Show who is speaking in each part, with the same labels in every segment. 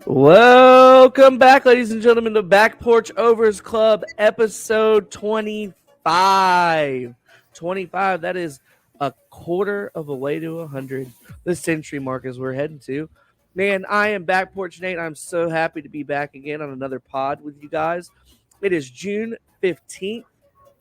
Speaker 1: Welcome back, ladies and gentlemen, to Back Porch Overs Club, episode 25. 25, that is a quarter of a way to 100. The century mark is we're heading to. Man, I am Back Porch Nate. I'm so happy to be back again on another pod with you guys. It is June 15th,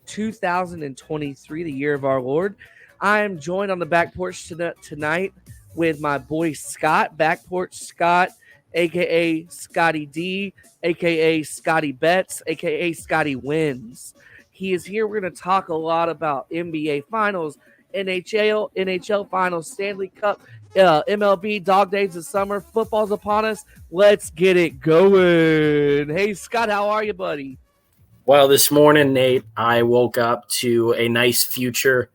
Speaker 1: 2023, the year of our Lord. I am joined on the Back Porch tonight with my boy Scott, Back Porch Scott, aka Scotty D, aka Scotty Betts, aka Scotty Wins. He is here. We're going to talk a lot about NBA Finals, NHL Finals, Stanley Cup, MLB, dog days of summer, football's upon us. Let's get it going. Hey, Scott, how are you, buddy?
Speaker 2: Well, this morning, Nate, I woke up to a nice future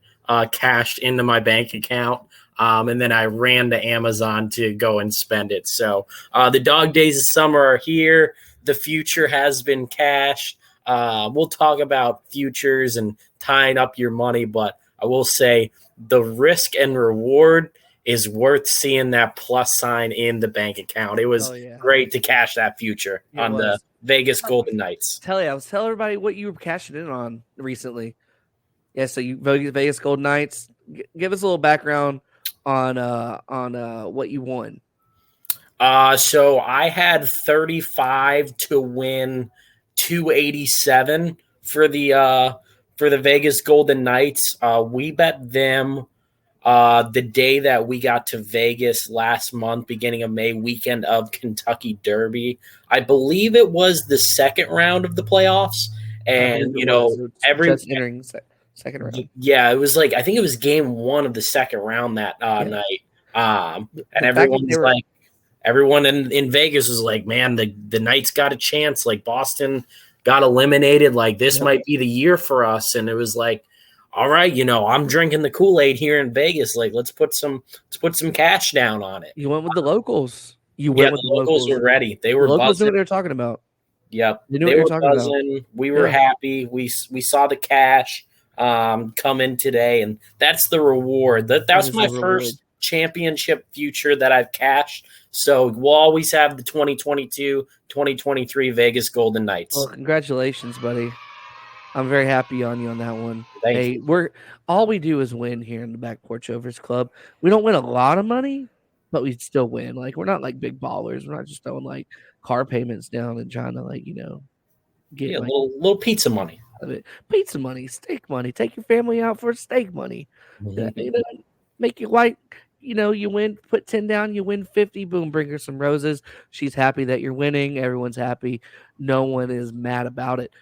Speaker 2: cashed into my bank account. And then I ran to Amazon to go and spend it. So the dog days of summer are here. The future has been cashed. We'll talk about futures and tying up your money, but I will say the risk and reward is worth seeing that plus sign in the bank account. It was great to cash that future on the Vegas Golden Knights.
Speaker 1: I was telling everybody what you were cashing in on recently. Yeah, so you Vegas Golden Knights. Give us a little background on what you won.
Speaker 2: So I had 35 to win 287 for the Vegas Golden Knights. We bet them the day that we got to Vegas last month, beginning of May, weekend of Kentucky Derby. I believe it was the second round of the playoffs, and
Speaker 1: just entering second round.
Speaker 2: Yeah, it was I think it was game one of the second round that night. And everyone in Vegas was like, man, the Knights got a chance. Like Boston got eliminated. Like this might be the year for us. And it was like, all right, I'm drinking the Kool-Aid here in Vegas. Like, let's put some cash down on it.
Speaker 1: You went with the locals.
Speaker 2: The locals were ready. They were
Speaker 1: locals
Speaker 2: buzzing.
Speaker 1: knew what they were talking about.
Speaker 2: Yep,
Speaker 1: they knew what they were talking
Speaker 2: buzzing. About. We were happy. We saw the cash come in today, and that's the reward. That was my first championship future that I've cashed. So we'll always have the 2022-2023 Vegas Golden Knights.
Speaker 1: Well, congratulations, buddy. I'm very happy on you on that one.
Speaker 2: Thank
Speaker 1: you. All we do is win here in the Back Porch Overs Club. We don't win a lot of money, but we still win. Like we're not like big ballers. We're not just throwing like car payments down and trying to get
Speaker 2: a little pizza money.
Speaker 1: Pizza money, steak money. Take your family out for steak money. Mm-hmm. Make your wife. You win, put 10 down, you win 50, boom, bring her some roses. She's happy that you're winning. Everyone's happy. No one is mad about it.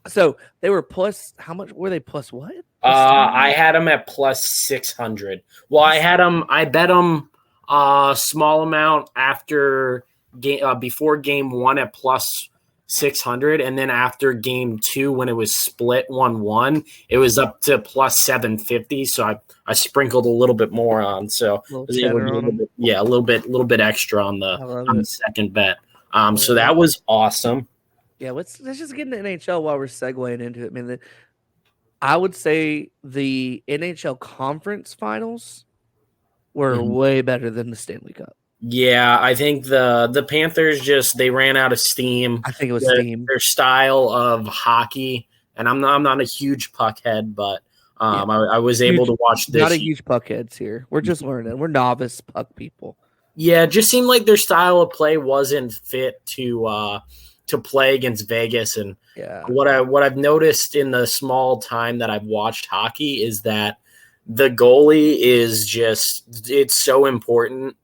Speaker 1: So they were plus, how much were they plus what?
Speaker 2: I had them at plus 600. Well, I bet them a small amount after before game one at plus 600. And then after game two, when it was split 1-1, it was up to plus 750. So I sprinkled a little bit more on. So a little bit extra on the second bet. So that was awesome.
Speaker 1: Yeah, let's just get into NHL while we're segueing into it. I mean, I would say the NHL Conference Finals were way better than the Stanley Cup.
Speaker 2: Yeah, I think the Panthers they ran out of steam.
Speaker 1: I think it was steam.
Speaker 2: Their style of hockey, and I'm not a huge puck head, but I was able to watch this.
Speaker 1: Not a huge puck heads here. We're just learning. We're novice puck people.
Speaker 2: Yeah, it just seemed like their style of play wasn't fit to play against Vegas. And what I've noticed in the small time that I've watched hockey is that the goalie is it's so important.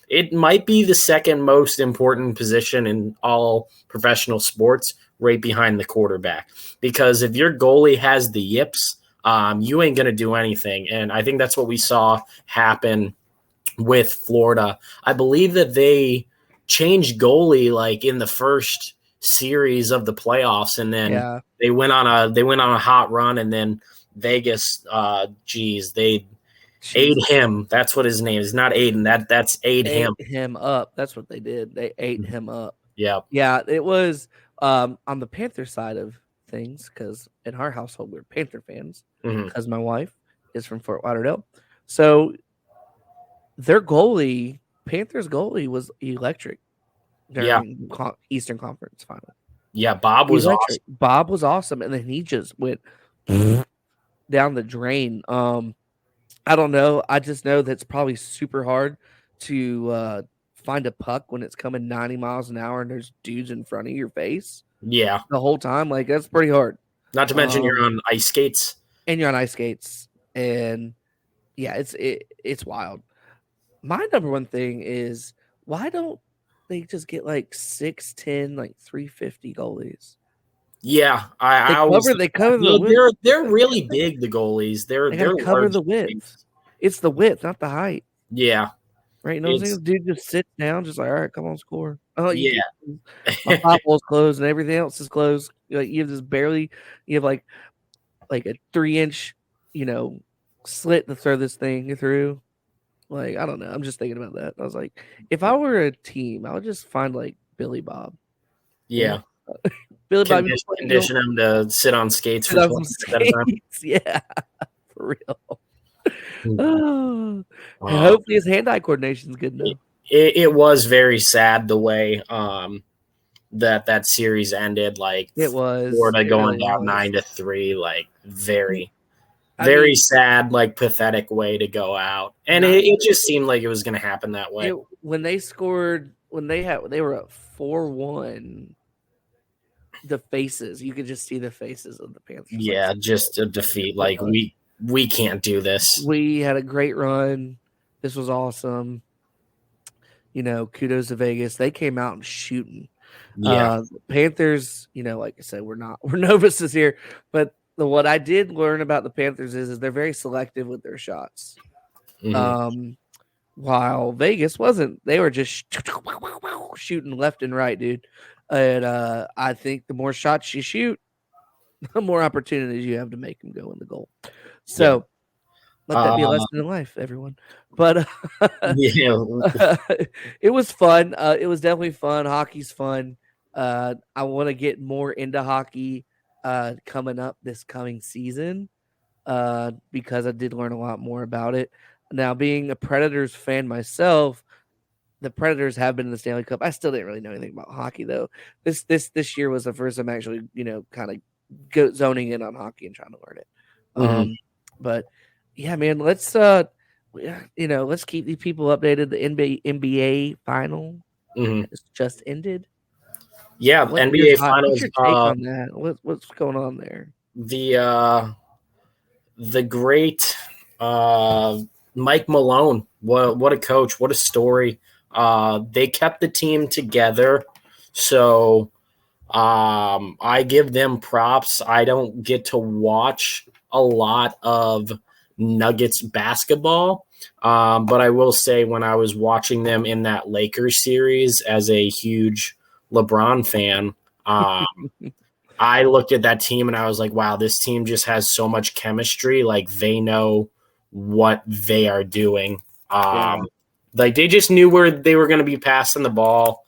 Speaker 2: It might be the second most important position in all professional sports, right behind the quarterback, because if your goalie has the yips, you ain't going to do anything. And I think that's what we saw happen with Florida. I believe that they changed goalie in the first series of the playoffs, and then they went on a hot run, and then Vegas, they ate him. That's what his name is. Not Aiden. That's ate
Speaker 1: him up. That's what they did. They ate him up.
Speaker 2: Yeah.
Speaker 1: Yeah. It was on the Panther side of things, because in our household we're Panther fans because my wife is from Fort Lauderdale. So their goalie, Panthers goalie, was electric. during Eastern Conference Final.
Speaker 2: Yeah, Bob was awesome.
Speaker 1: Bob was awesome, and then he just went down the drain. I don't know. I just know that's probably super hard to find a puck when it's coming 90 miles an hour and there's dudes in front of your face.
Speaker 2: Yeah.
Speaker 1: The whole time. Like, that's pretty hard.
Speaker 2: Not to mention you're on ice skates.
Speaker 1: And you're on ice skates. And yeah, it's wild. My number one thing is, why don't they just get like 6'10", like 350 goalies?
Speaker 2: Yeah,
Speaker 1: They cover the width.
Speaker 2: They're really big. The goalies, they're
Speaker 1: cover the width. It's the width, not the height.
Speaker 2: Yeah,
Speaker 1: right. You know what I'm saying? Dude just sits down, just like, all right, come on, score. Oh
Speaker 2: yeah.
Speaker 1: My pop hole's closed and everything else is closed. Like, you have this barely. You have like a 3-inch, slit to throw this thing through. Like, I don't know. I'm just thinking about that. I was like, if I were a team, I would just find like Billy Bob.
Speaker 2: Yeah.
Speaker 1: Billy Bob,
Speaker 2: condition him to sit on skates for 20 minutes at a time.
Speaker 1: Yeah, for real. Hopefully his hand-eye coordination is good enough.
Speaker 2: It was very sad the way that series ended. Like,
Speaker 1: it was
Speaker 2: Florida going down 9-3. Like, very sad, like, pathetic way to go out. And it just seemed like it was going to happen that way.
Speaker 1: When they scored, they were up 4-1. The faces, you could just see the faces of the Panthers.
Speaker 2: Yeah, just a defeat. Like, we can't do this.
Speaker 1: We had a great run. This was awesome. Kudos to Vegas. They came out and shooting.
Speaker 2: Yeah.
Speaker 1: Panthers, like I said, we're novices here, but what I did learn about the Panthers is they're very selective with their shots.
Speaker 2: Mm-hmm.
Speaker 1: While Vegas wasn't. They were just shooting left and right, dude. And I think the more shots you shoot, the more opportunities you have to make them go in the goal. So let that be a lesson in life, everyone. But it was fun. It was definitely fun. Hockey's fun. I want to get more into hockey coming up this coming season because I did learn a lot more about it. Now, being a Predators fan myself, the Predators have been in the Stanley Cup. I still didn't really know anything about hockey, though. This year was the first time actually, kind of zoning in on hockey and trying to learn it.
Speaker 2: Mm-hmm.
Speaker 1: But yeah, man, let's keep these people updated. The NBA final has just ended.
Speaker 2: Yeah, NBA Finals.
Speaker 1: What's your take on that? What's going on there?
Speaker 2: The great Mike Malone. What a coach! What a story. They kept the team together, so I give them props. I don't get to watch a lot of Nuggets basketball, but I will say when I was watching them in that Lakers series as a huge LeBron fan, I looked at that team and I was like, wow, this team just has so much chemistry. Like, they know what they are doing. Like, they just knew where they were going to be passing the ball.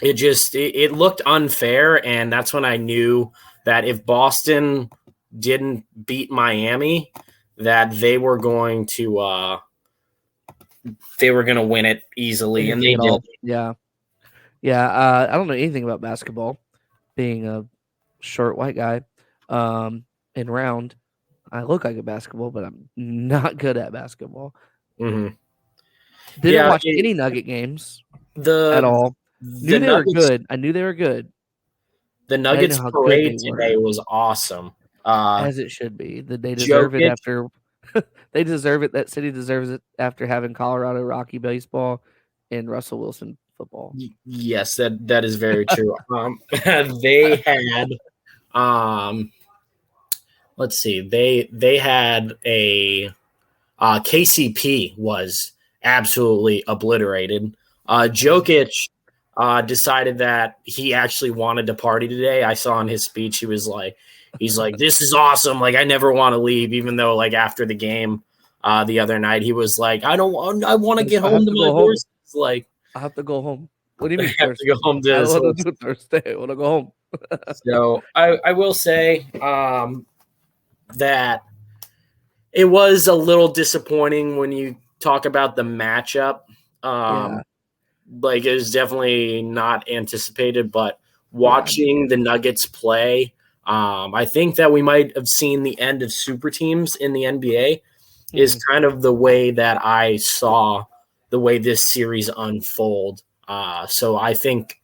Speaker 2: It looked unfair, and that's when I knew that if Boston didn't beat Miami, that they were going to win it easily, and they did.
Speaker 1: Yeah. I don't know anything about basketball, being a short white guy, and round. I look like a basketball, but I'm not good at basketball.
Speaker 2: Mm-hmm.
Speaker 1: Didn't watch any Nugget games at all. Knew they were good. I knew they were good.
Speaker 2: The Nuggets parade today was awesome.
Speaker 1: As it should be. They deserve it after they deserve it. That city deserves it after having Colorado Rocky baseball and Russell Wilson football.
Speaker 2: Yes, that is very true. They had let's see. They had a KCP was absolutely obliterated. Jokic decided that he actually wanted to party today. I saw in his speech he's like, this is awesome. Like, I never want to leave, even though, like, after the game the other night, he was like, I want to get home to my horses. Like,
Speaker 1: I have to go home. What do you mean?
Speaker 2: I have to go home to
Speaker 1: I want to do Thursday. I want to go home.
Speaker 2: So I will say that it was a little disappointing when you talk about the matchup. like it was definitely not anticipated, but watching the Nuggets play, I think that we might have seen the end of super teams in the NBA is kind of the way that I saw the way this series unfold. So I think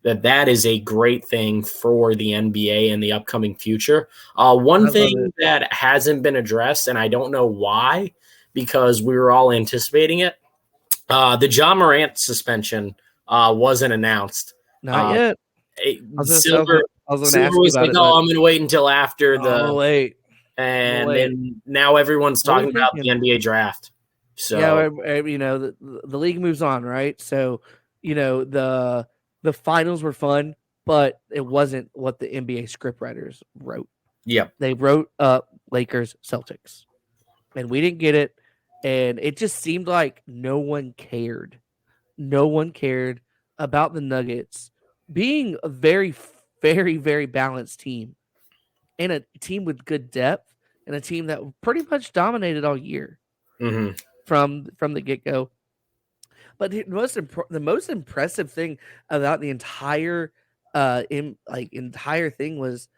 Speaker 2: that is a great thing for the NBA in the upcoming future. One thing that hasn't been addressed, and I don't know why, because we were all anticipating it, the Ja Morant suspension wasn't announced.
Speaker 1: Not yet.
Speaker 2: Silver was like, "Oh, I'm going to wait until after the." And then now everyone's talking about the NBA draft. So
Speaker 1: yeah, you know, the league moves on, right? So, you know, the finals were fun, but it wasn't what the NBA scriptwriters wrote.
Speaker 2: Yep.
Speaker 1: They wrote Lakers Celtics, and we didn't get it, and it just seemed like no one cared. No one cared about the Nuggets being a very, very, very balanced team, and a team with good depth, and a team that pretty much dominated all year from the get-go. But the most impressive thing about the entire entire thing was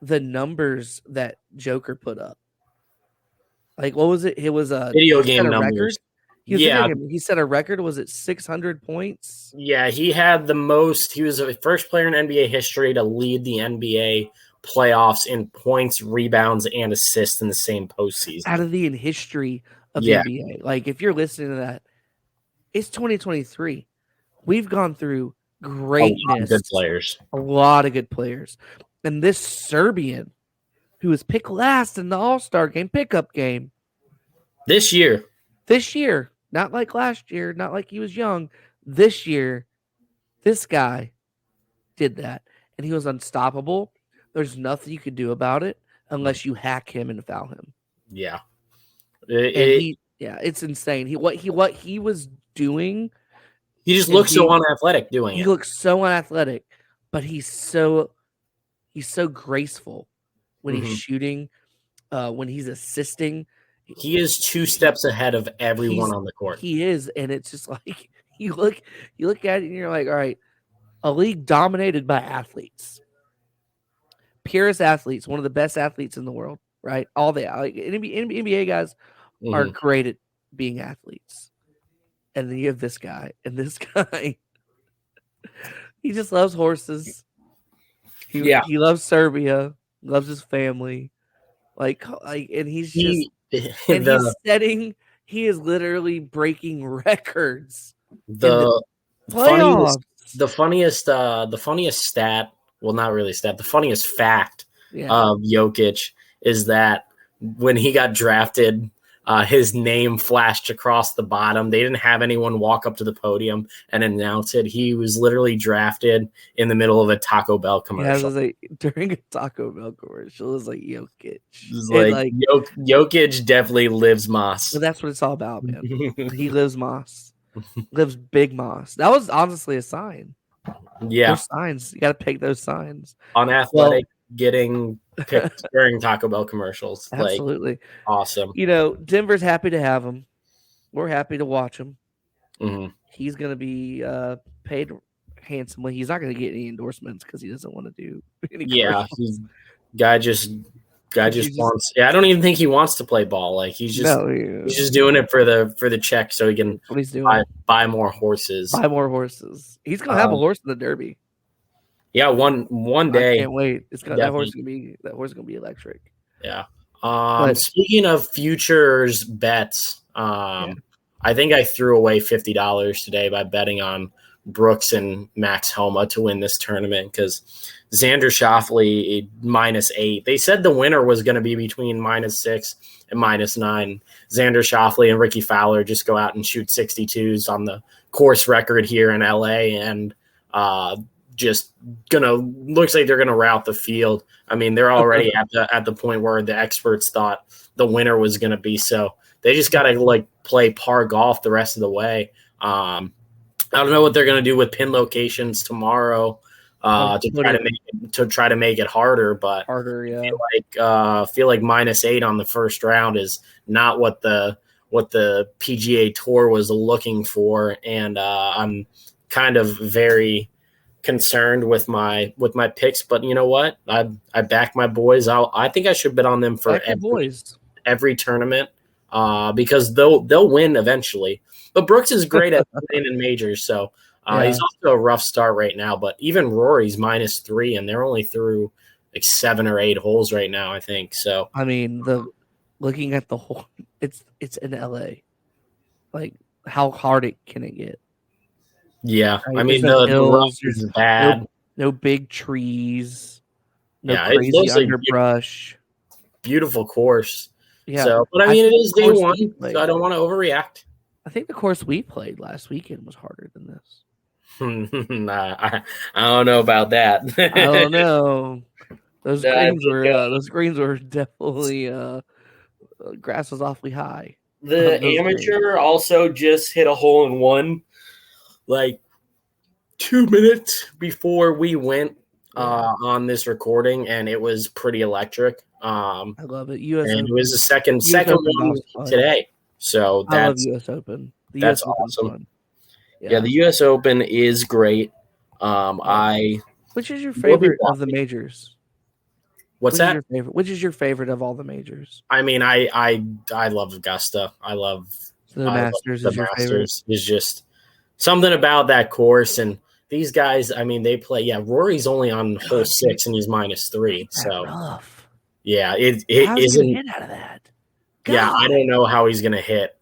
Speaker 1: the numbers that Joker put up. Like, what was it? It was a
Speaker 2: video game numbers.
Speaker 1: He set a record. Was it 600 points?
Speaker 2: Yeah, he had the most. He was the first player in NBA history to lead the NBA playoffs in points, rebounds, and assists in the same postseason.
Speaker 1: Out of the history of the NBA. Like, if you're listening to that, it's 2023. We've gone through greatness. A lot of good players. And this Serbian, who was picked last in the All-Star game, pickup game.
Speaker 2: This year.
Speaker 1: Not like last year, not like he was young. This year, this guy did that. And he was unstoppable. There's nothing you could do about it unless you hack him and foul him.
Speaker 2: Yeah.
Speaker 1: It's insane. What he was doing.
Speaker 2: He just looks so unathletic doing it.
Speaker 1: He looks so unathletic, but he's so graceful when he's shooting, when he's assisting.
Speaker 2: He is 2 steps ahead of everyone on the court.
Speaker 1: He is, and it's just like you look at it and you're like, all right, a league dominated by athletes. Purest athletes, one of the best athletes in the world, right? All the NBA guys are great at being athletes. And then you have this guy, and this guy, he just loves horses. He loves Serbia, loves his family, and he's just he is literally breaking records. The
Speaker 2: funniest stat, well, not really stat, the funniest fact of Jokic is that when he got drafted, his name flashed across the bottom. They didn't have anyone walk up to the podium and announce it. He was literally drafted in the middle of a Taco Bell commercial.
Speaker 1: Yeah, it was like during a Taco Bell commercial. It was like Jokic.
Speaker 2: Jokic definitely lives Moss.
Speaker 1: Well, that's what it's all about, man. He lives Moss. Lives big Moss. That was honestly a sign.
Speaker 2: Yeah.
Speaker 1: Those signs. You got to pick those signs.
Speaker 2: Unathletic, getting picked during Taco Bell commercials.
Speaker 1: Absolutely.
Speaker 2: Awesome.
Speaker 1: You know, Denver's happy to have him. We're happy to watch him. He's going to be paid handsomely. He's not going to get any endorsements because he doesn't want to do any commercials. Guy just
Speaker 2: wants. Yeah, I don't even think he wants to play ball. Like he's just doing it for the check so he can buy more horses.
Speaker 1: He's going to have a horse in the Derby.
Speaker 2: Yeah, one day.
Speaker 1: I can't wait. That horse is gonna be electric.
Speaker 2: Yeah. Speaking of futures bets, I think I threw away $50 today by betting on Brooks and Max Homa to win this tournament because Xander Schauffele -8. They said the winner was going to be between -6 and -9. Xander Schauffele and Ricky Fowler just go out and shoot 62s on the course record here in LA and looks like they're gonna rout the field. I mean, they're already at the point where the experts thought the winner was gonna be. So they just gotta play par golf the rest of the way. I don't know what they're gonna do with pin locations tomorrow to try to make it harder. But
Speaker 1: yeah.
Speaker 2: I feel like -8 on the first round is not what the what the PGA Tour was looking for, and I'm kind of very concerned with my picks. But you know what? I back my boys. I think I should bet on them for every tournament because they'll win eventually. But Brooks is great at winning in majors, so he's off to a rough start right now. But even Rory's -3, and they're only through like 7 or 8 holes right now, I think. So
Speaker 1: I mean, looking at the whole, it's in LA. Like, how hard can it get?
Speaker 2: Yeah,
Speaker 1: right?
Speaker 2: I mean the rough is bad.
Speaker 1: No big trees, no
Speaker 2: yeah,
Speaker 1: crazy underbrush.
Speaker 2: Beautiful course.
Speaker 1: Yeah,
Speaker 2: so, but I mean, it is day one, so I don't want to overreact.
Speaker 1: I think the course we played last weekend was harder than this.
Speaker 2: I don't know about that.
Speaker 1: I don't know. Those greens were definitely grass was awfully high.
Speaker 2: The amateur also just hit a hole in one, like 2 minutes before we went on this recording, and it was pretty electric.
Speaker 1: I love it.
Speaker 2: And it was the second one today. So
Speaker 1: I love US Open.
Speaker 2: That's awesome. Yeah, the US Open is great.
Speaker 1: Which is your favorite of the majors?
Speaker 2: What's that?
Speaker 1: Which is your favorite of all the majors?
Speaker 2: I mean, I love Augusta. I love
Speaker 1: the Masters.
Speaker 2: The Masters is just something about that course, and these guys. I mean, they play. Yeah, Rory's only on hole 6, and he's -3. So
Speaker 1: rough.
Speaker 2: Yeah, it
Speaker 1: How's
Speaker 2: isn't.
Speaker 1: He hit out of that? God.
Speaker 2: Yeah, I don't know how he's gonna hit,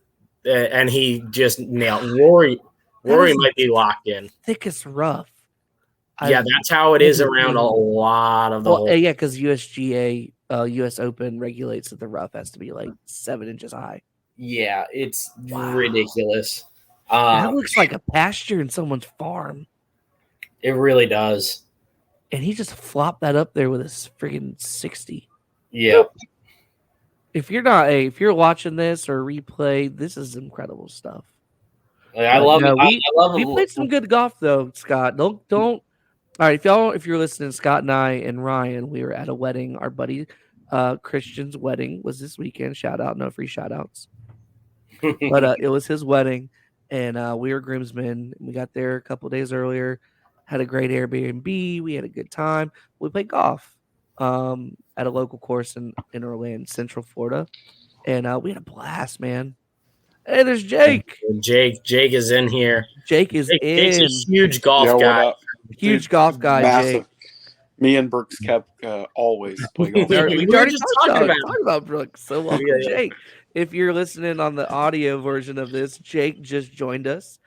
Speaker 2: and he just nailed Rory. Rory might be locked in.
Speaker 1: Thickest rough.
Speaker 2: Yeah, that's how it is around a lot of the holes.
Speaker 1: Yeah, because USGA, US Open regulates that the rough has to be like 7 inches high.
Speaker 2: Yeah, it's ridiculous.
Speaker 1: That looks like a pasture in someone's farm.
Speaker 2: It really does.
Speaker 1: And he just flopped that up there with his friggin' 60.
Speaker 2: Yeah.
Speaker 1: If you're watching this or replay, this is incredible stuff.
Speaker 2: I love it.
Speaker 1: We played some good golf though, Scott. Don't. All right, if you're listening, Scott and I and Ryan, we were at a wedding. Our buddy Christian's wedding was this weekend. Shout out, no free shout outs. But it was his wedding, and we were groomsmen. We got there a couple days earlier, had a great Airbnb. We had a good time. We played golf at a local course in Orlando, Central Florida, and we had a blast, man. Hey, there's Jake.
Speaker 2: Jake is in here.
Speaker 1: Jake's
Speaker 2: a huge golf guy.
Speaker 1: Huge golf guy, massive. Jake.
Speaker 3: Me and Brooks kept always play golf.
Speaker 1: we already just talked about Brooks. So welcome, Jake. If you're listening on the audio version of this, Jake just joined us.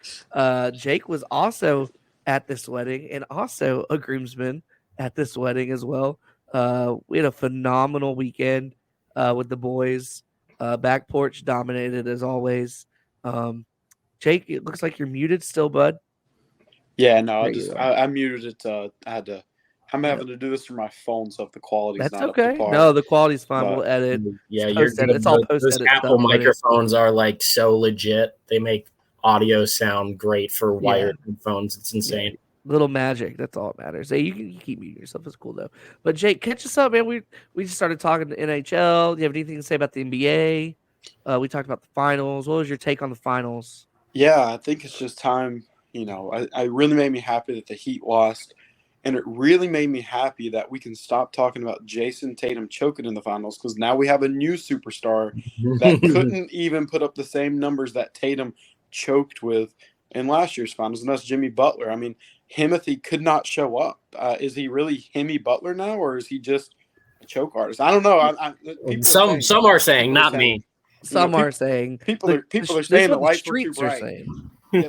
Speaker 1: Jake was also at this wedding and also a groomsman at this wedding as well. We had a phenomenal weekend with the boys. Back porch dominated as always. Jake, it looks like you're muted still, bud.
Speaker 3: Yeah, no, I muted it. I'm having to do this through my phone, so if the quality's not
Speaker 1: okay.
Speaker 3: Up to par,
Speaker 1: no, the quality's fine. We'll edit.
Speaker 2: Yeah, it's all post edit. Those Apple microphones are like so legit. They make audio sound great for wired phones. It's insane.
Speaker 1: Little magic. That's all that matters. Hey, you keep muting yourself. It's cool though. But Jake, catch us up, man. We just started talking to NHL. Do you have anything to say about the NBA? We talked about the finals. What was your take on the finals?
Speaker 3: Yeah, I think it's just time. You know, I really made me happy that the Heat lost, and it really made me happy that we can stop talking about Jason Tatum choking in the finals, because now we have a new superstar that couldn't even put up the same numbers that Tatum choked with in last year's finals, and that's Jimmy Butler. I mean, Himothy could not show up. Is he really Himmy Butler now, or is he just a choke artist? I don't know.
Speaker 2: Some are saying, not me.
Speaker 1: Some are saying
Speaker 3: people are saying the lights were too bright. Yeah,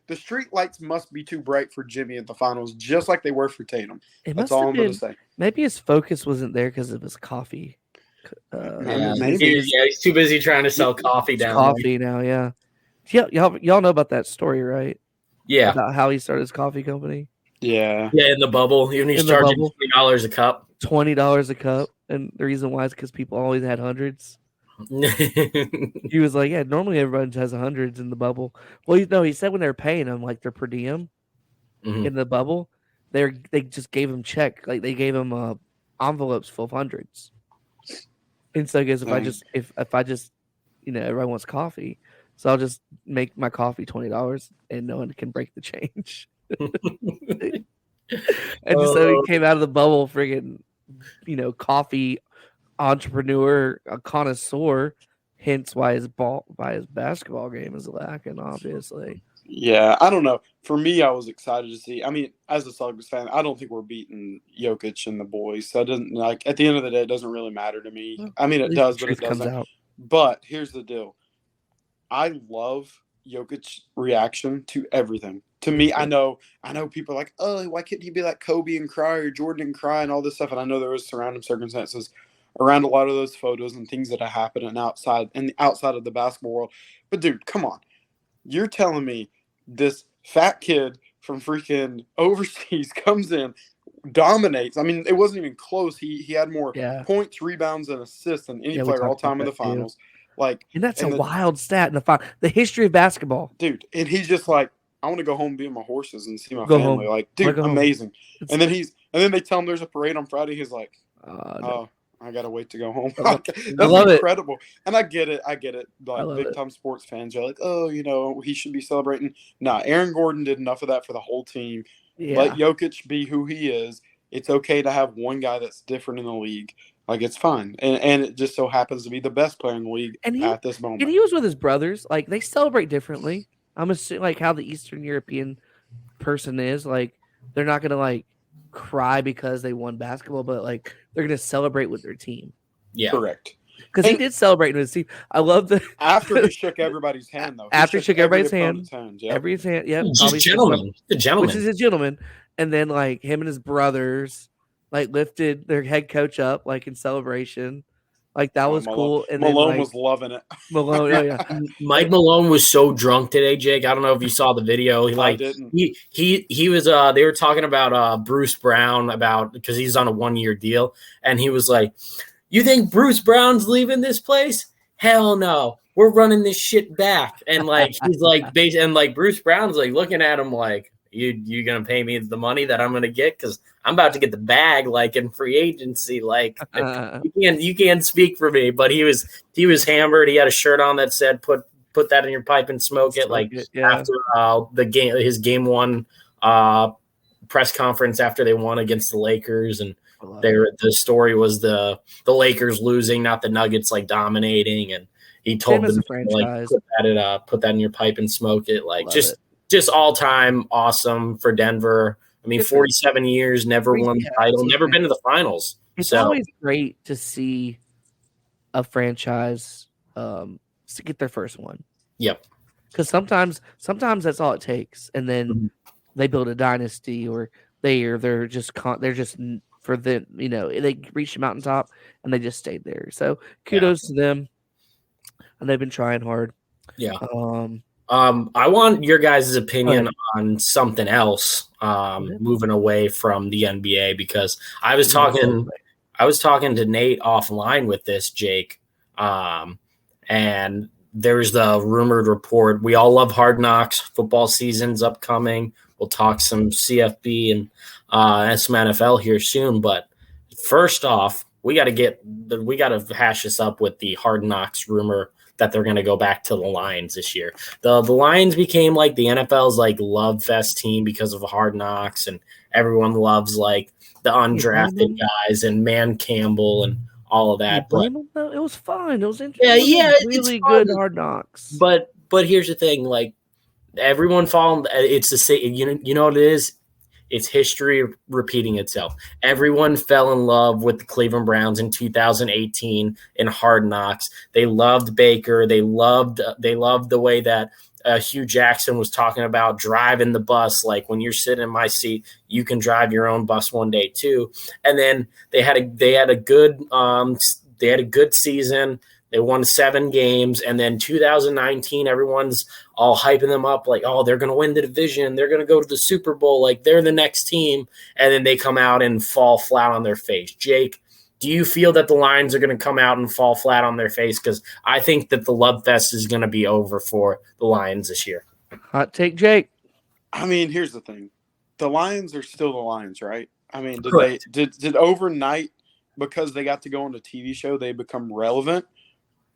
Speaker 3: the street lights must be too bright for Jimmy at the finals, just like they were for Tatum. That's all I'm going to say.
Speaker 1: Maybe his focus wasn't there because of his coffee.
Speaker 2: Maybe. He's too busy trying to sell coffee down
Speaker 1: coffee now. Yeah, y'all know about that story, right?
Speaker 2: Yeah,
Speaker 1: about how he started his coffee company.
Speaker 3: Yeah,
Speaker 2: in the bubble, he's charging $20 a cup.
Speaker 1: $20 a cup, and the reason why is because people always had hundreds. He was like, yeah, normally everyone has hundreds in the bubble. Well, he said when they were paying him like their per diem in the bubble, they just gave him check, like they gave him envelopes full of hundreds. And so I guess if I just everyone wants coffee. So I'll just make my coffee $20 and no one can break the change. And just so he came out of the bubble, friggin', coffee entrepreneur, a connoisseur. Hence why his basketball game is lacking, obviously.
Speaker 3: Yeah, I don't know. For me, I was excited to see. I mean, as a Celtics fan, I don't think we're beating Jokic and the boys. So it doesn't, like, at the end of the day, it doesn't really matter to me.
Speaker 1: Well,
Speaker 3: I mean, it does, but it
Speaker 1: comes
Speaker 3: doesn't.
Speaker 1: out.
Speaker 3: But here's the deal. I love Jokic's reaction to everything. To me, I know people are like, oh, why can't he be like Kobe and cry or Jordan and cry and all this stuff? And I know there was surrounding circumstances around a lot of those photos and things that have happened outside of the basketball world. But dude, come on. You're telling me this fat kid from freaking overseas comes in, dominates. I mean, it wasn't even close. He had more points, rebounds, and assists than any player all time in the finals.
Speaker 1: And that's a wild stat in the final. The history of basketball.
Speaker 3: Dude, and he's just like, I want to go home and be with my horses and see my family. Home. Like, dude, amazing. And then they tell him there's a parade on Friday. He's like, no. I gotta wait to go home. That's incredible. And I get it. Like big time sports fans are like, oh, he should be celebrating. Nah, Aaron Gordon did enough of that for the whole team. Yeah. Let Jokic be who he is. It's okay to have one guy that's different in the league. Like, it's fine. And it just so happens to be the best player in the league at this moment.
Speaker 1: And he was with his brothers. Like, they celebrate differently. I'm assuming, like, how the Eastern European person is. Like, they're not going to, like, cry because they won basketball, but, like, they're going to celebrate with their team.
Speaker 3: Yeah. Correct.
Speaker 1: Because he did celebrate with his team. I love the
Speaker 3: after he shook everybody's hand, though.
Speaker 1: After he shook everybody's hand.
Speaker 3: Yep.
Speaker 1: Everybody's hand. Yep.
Speaker 2: Just a gentleman.
Speaker 1: Which is a gentleman. And then, like, him and his brothers, like, lifted their head coach up, like, in celebration. Like, that was cool. And
Speaker 3: Malone
Speaker 1: then,
Speaker 3: was loving it.
Speaker 1: Malone, oh yeah.
Speaker 2: Mike Malone was so drunk today, Jake. I don't know if you saw the video.
Speaker 3: I didn't.
Speaker 2: He was they were talking about Bruce Brown because he's on a 1-year deal, and he was like, "You think Bruce Brown's leaving this place? Hell no. We're running this shit back." And like he's like and like Bruce Brown's like looking at him like, You gonna pay me the money that I'm gonna get because I'm about to get the bag like in free agency. Like you can't speak for me, but he was hammered. He had a shirt on that said put that in your pipe and smoke it. After his game one press conference after they won against the Lakers, and the story was the Lakers losing, not the Nuggets like dominating, and he told them like put that in your pipe and smoke it. Like just all time awesome for Denver. I mean, 47 years, never won the title, never been to the finals.
Speaker 1: It's always great to see a franchise get their first one.
Speaker 2: Yep.
Speaker 1: Because sometimes that's all it takes, and then they build a dynasty, or they're just for the they reach the mountaintop and they just stayed there. So kudos to them, and they've been trying hard.
Speaker 2: Yeah. I want your guys' opinion on something else, moving away from the NBA, because I was talking to Nate offline with this, Jake, and there's the rumored report. We all love Hard Knocks. Football season's upcoming. We'll talk some CFB and some NFL here soon. But first off, we got to hash this up with the Hard Knocks rumor that they're going to go back to the Lions this year. The Lions became like the NFL's like love fest team because of Hard Knocks, and everyone loves like the undrafted guys and Man Campbell and all of that.
Speaker 1: But it was fun. It was interesting.
Speaker 2: Yeah,
Speaker 1: really good Hard Knocks.
Speaker 2: But here's the thing: like everyone followed. It's the same. You know what it is? It's history repeating itself. Everyone fell in love with the Cleveland Browns in 2018 in Hard Knocks. They loved Baker. They loved the way that Hugh Jackson was talking about driving the bus. Like, when you're sitting in my seat, you can drive your own bus one day too. And then they had a good season. They won 7 games, and then 2019, everyone's all hyping them up like, oh, they're going to win the division. They're going to go to the Super Bowl. Like, they're the next team. And then they come out and fall flat on their face. Jake, do you feel that the Lions are going to come out and fall flat on their face? Because I think that the love fest is going to be over for the Lions this year.
Speaker 1: Hot take, Jake.
Speaker 3: I mean, here's the thing. The Lions are still the Lions, right? I mean, did overnight, because they got to go on a TV show, they become relevant?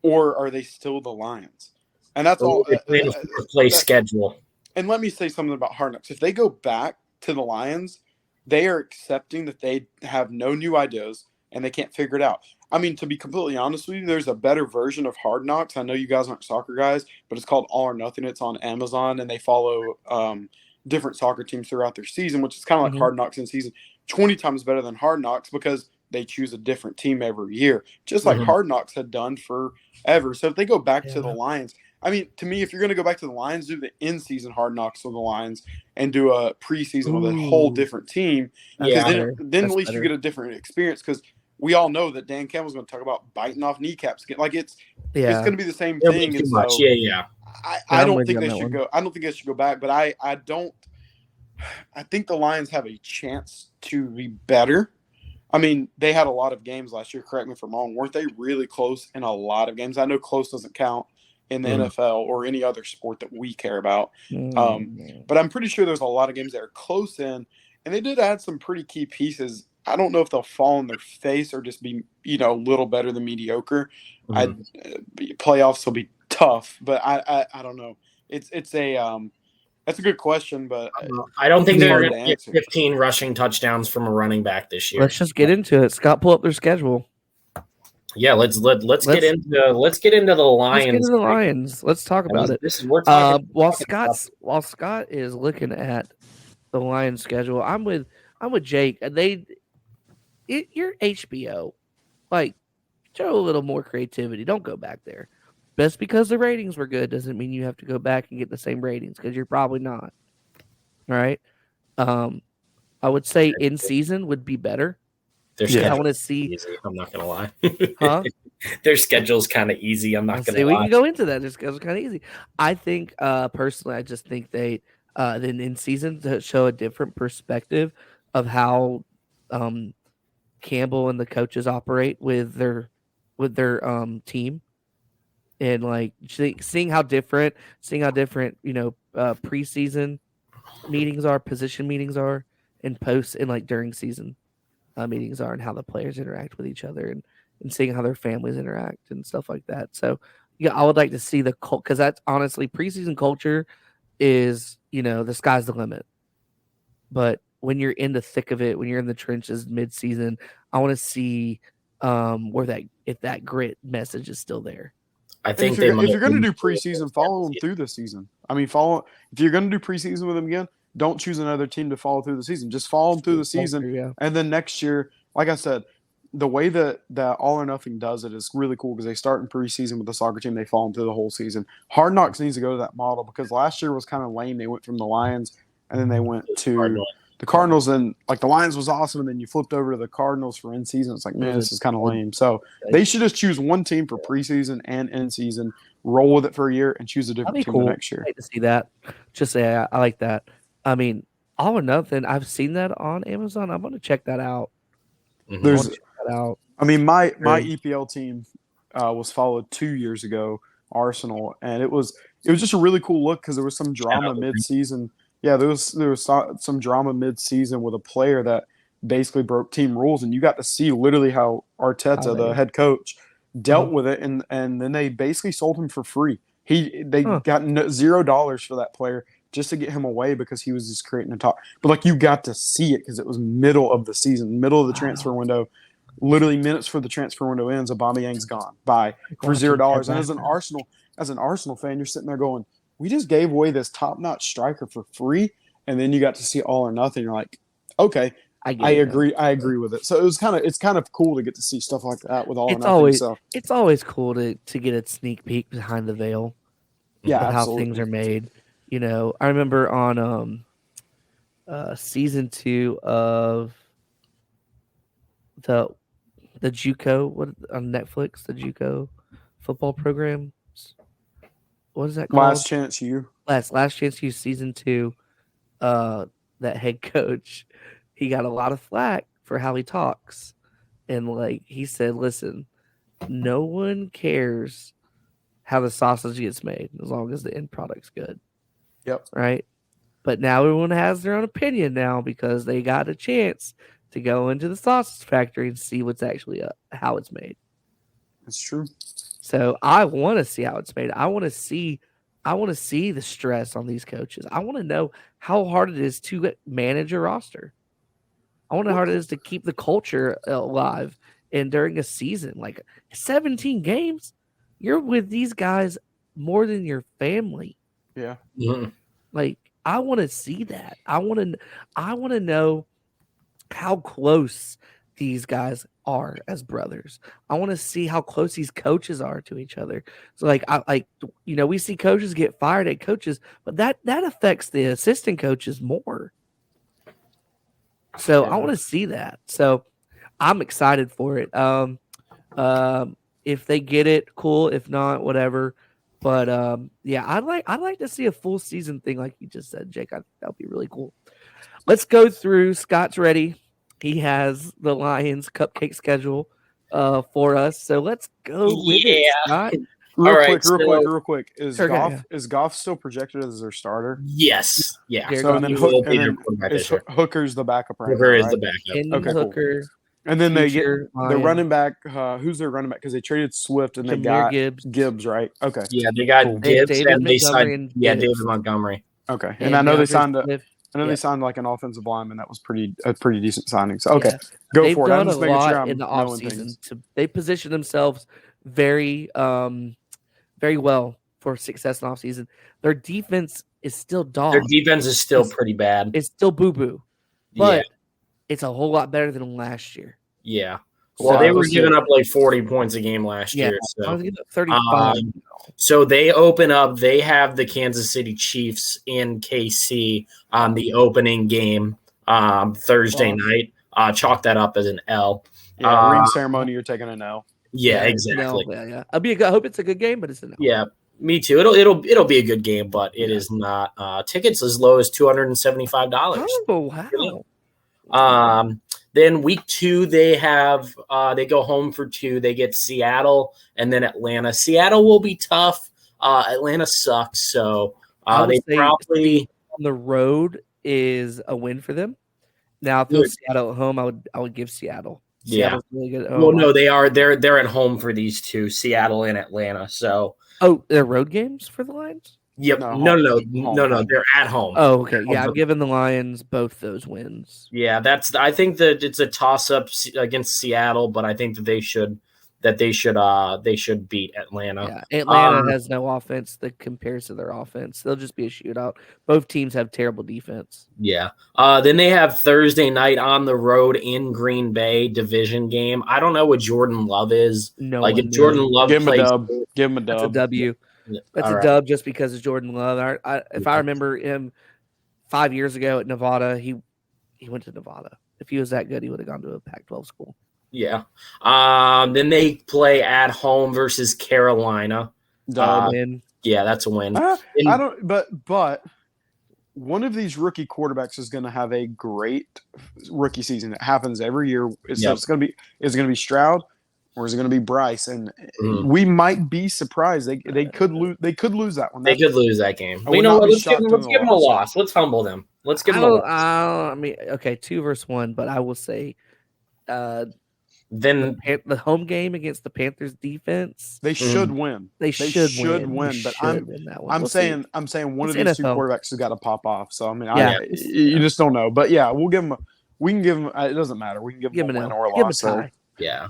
Speaker 3: or are they still the Lions? And that's all.
Speaker 2: They play a four-play schedule.
Speaker 3: And let me say something about Hard Knocks. If they go back to the Lions, they are accepting that they have no new ideas and they can't figure it out. I mean, to be completely honest with you, there's a better version of Hard Knocks. I know you guys aren't soccer guys, but it's called All or Nothing. It's on Amazon, and they follow different soccer teams throughout their season, which is kind of like Hard Knocks in season. 20 times better than Hard Knocks because they choose a different team every year, just like Hard Knocks had done forever. So if they go back to the Lions, I mean, to me, if you're going to go back to the Lions, do the in-season Hard Knocks with the Lions and do a preseason with a whole different team. Because then at least you get a different experience because we all know that Dan Campbell's going to talk about biting off kneecaps. Like it's going to be the same thing. And so I don't think they should go. I don't think they should go back. But I think the Lions have a chance to be better. I mean, they had a lot of games last year. Correct me if I'm wrong. Weren't they really close in a lot of games? I know close doesn't count in the NFL or any other sport that we care about. But I'm pretty sure there's a lot of games that are close in, and they did add some pretty key pieces. I don't know if they'll fall on their face or just be, a little better than mediocre. Playoffs will be tough, but I don't know. That's a good question, but
Speaker 2: I don't think they're going to get 15 rushing touchdowns from a running back this year.
Speaker 1: Let's just get into it. Scott, pull up their schedule.
Speaker 2: Yeah, let's get into the Lions.
Speaker 1: Let's get into the Lions. Let's talk about it. While Scott is looking at the Lions schedule, I'm with Jake. You're HBO. Like, show a little more creativity. Don't go back there. Just because the ratings were good doesn't mean you have to go back and get the same ratings because you're probably not. All right. I would say in season would be better. I want to see.
Speaker 2: Easy. I'm not gonna lie. Huh? Their schedule's kind of easy. I'm not gonna lie.
Speaker 1: We can go into that. Their schedule's kind of easy. I think personally, I just think they then in season to show a different perspective of how Campbell and the coaches operate with their team. And like seeing how different preseason meetings are, position meetings are, and post and like during season meetings are, and how the players interact with each other, and seeing how their families interact and stuff like that. So yeah, I would like to see the cult because that's honestly preseason culture is the sky's the limit. But when you're in the thick of it, when you're in the trenches mid-season, I want to see if that grit message is still there.
Speaker 3: I think if you're going to do preseason, follow them through the season. I mean, if you're going to do preseason with them again, don't choose another team to follow through the season. Just follow them through the season, and then next year, like I said, the way that All or Nothing does it is really cool because they start in preseason with the soccer team, they follow them through the whole season. Hard Knocks needs to go to that model because last year was kind of lame. They went from the Lions, and then they went to the Cardinals, and like the Lions was awesome, and then you flipped over to the Cardinals for in season. It's like, man, this is kind of lame. So they should just choose one team for preseason and in season, roll with it for a year, and choose a different team the next year.
Speaker 1: I'd like to see that. Just say I like that. I mean, All or Nothing. I've seen that on Amazon. I'm going to check that out.
Speaker 3: I mean, my EPL team was followed 2 years ago, Arsenal, and it was just a really cool look because there was some drama mid-season. Yeah, there was some drama mid-season with a player that basically broke team rules, and you got to see literally how Arteta, the head coach, dealt with it, and then they basically sold him for free. They got $0 for that player just to get him away because he was just creating a talk. But like you got to see it because it was middle of the season, middle of the transfer window, literally minutes before the transfer window ends. Aubameyang's gone by for $0. And as an Arsenal fan, you're sitting there going, we just gave away this top-notch striker for free, and then you got to see All or Nothing. You're like, okay, I agree with it. So it's kind of cool to get to see stuff like that with All or Nothing.
Speaker 1: It's always cool to get a sneak peek behind the veil.
Speaker 3: Yeah,
Speaker 1: how things are made. I remember on season 2 of the JUCO on Netflix, the JUCO football program. What is that called?
Speaker 3: Last Chance U.
Speaker 1: Last Chance U season 2. That head coach, he got a lot of flack for how he talks, and like he said, listen, no one cares how the sausage gets made as long as the end product's good.
Speaker 3: Yep.
Speaker 1: Right. But now everyone has their own opinion now because they got a chance to go into the sausage factory and see what's actually how it's made.
Speaker 3: That's true.
Speaker 1: So I want to see how it's made. I want to see the stress on these coaches. I want to know how hard it is to manage a roster. I want to know how hard it is to keep the culture alive and during a season. Like 17 games, you're with these guys more than your family.
Speaker 3: Yeah.
Speaker 2: Mm-hmm.
Speaker 1: Like I want to see that. I want to know how close these guys are as brothers. I want to see how close these coaches are to each other. So we see coaches get fired at coaches, but that affects the assistant coaches more. So I want to see that. So I'm excited for it. If they get it, cool. If not, whatever. But I'd like to see a full season thing, like you just said, Jake. I think that'd be really cool. Let's go through. Scott's ready. He has the Lions cupcake schedule for us. So let's go with it, Scott.
Speaker 3: Real quick. Is Goff still projected as their starter?
Speaker 2: Yes. Yeah.
Speaker 3: So Hooker's the backup right
Speaker 2: Hooker
Speaker 3: now,
Speaker 2: is the backup.
Speaker 1: Okay, Hooker.
Speaker 3: Cool. And then they get the
Speaker 1: Lion.
Speaker 3: running back. Who's their running back? Because they traded Swift and they got Gibbs, right? Okay.
Speaker 2: Yeah, they got Gibbs and they signed David Montgomery.
Speaker 3: Okay. And I know they signed they signed like an offensive lineman. That was a pretty decent signing. So go
Speaker 1: They've
Speaker 3: for it.
Speaker 1: Done
Speaker 3: I'm just
Speaker 1: a
Speaker 3: making
Speaker 1: lot
Speaker 3: sure I'm
Speaker 1: in the
Speaker 3: knowing
Speaker 1: offseason.
Speaker 3: things.
Speaker 1: They position themselves very very well for success in offseason. Their defense is still dog.
Speaker 2: Their defense is still pretty bad.
Speaker 1: It's still boo-boo. But it's a whole lot better than last year.
Speaker 2: Yeah. Well, they were giving up like 40 points a game last year. So.
Speaker 1: I was giving up 35.
Speaker 2: So they open up. They have the Kansas City Chiefs in KC on the opening game Thursday night. Chalk that up as an L.
Speaker 3: Yeah, ring ceremony, you're taking an L.
Speaker 2: Yeah, exactly.
Speaker 1: Yeah. I hope it's a good game, but it's an L.
Speaker 2: Yeah, me too. It'll be a good game, but it is not. Tickets as low as $275.
Speaker 1: Oh wow.
Speaker 2: Then week 2, they have they go home for 2. They get Seattle and then Atlanta. Seattle will be tough. Atlanta sucks, so they probably
Speaker 1: on the road is a win for them. Now, if it was Seattle at home, I would give Seattle. Seattle's really good at home.
Speaker 2: Well, no, they're at home for these 2, Seattle and Atlanta. So
Speaker 1: they're road games for the Lions?
Speaker 2: Yep. No. They're at home.
Speaker 1: Oh, okay. Yeah, I'm giving the Lions both those wins.
Speaker 2: Yeah, I think that it's a toss-up against Seattle, but I think that they should beat Atlanta.
Speaker 1: Yeah, Atlanta has no offense that compares to their offense. They'll just be a shootout. Both teams have terrible defense.
Speaker 2: Yeah. Then they have Thursday night on the road in Green Bay, division game. I don't know what Jordan Love is.
Speaker 1: No,
Speaker 2: like if Jordan Love
Speaker 3: give him
Speaker 2: plays,
Speaker 3: a dub. Give him a dub.
Speaker 1: That's a W. That's a dub just because it's Jordan Love. If I remember him 5 years ago at Nevada, he went to Nevada. If he was that good, he would have gone to a Pac-12 school.
Speaker 2: Yeah. Then they play at home versus Carolina.
Speaker 1: Win.
Speaker 2: Yeah, that's a win.
Speaker 3: I don't. But one of these rookie quarterbacks is going to have a great rookie season. It happens every year. It's going to be Stroud. Or is it going to be Bryce? And we might be surprised. They could lose. They could lose that one.
Speaker 2: They could lose that game. Let's give them a loss. Let's humble them. Let's give them a loss.
Speaker 1: I mean, okay, 2-1, but I will say,
Speaker 2: then
Speaker 1: the home game against the Panthers defense,
Speaker 3: they should win.
Speaker 1: They should win.
Speaker 3: But I'm saying one of these 2 quarterbacks has got to pop off. So I mean, you just don't know. But yeah, we can give them. It doesn't matter. We can give them a win or a loss.
Speaker 2: Yeah,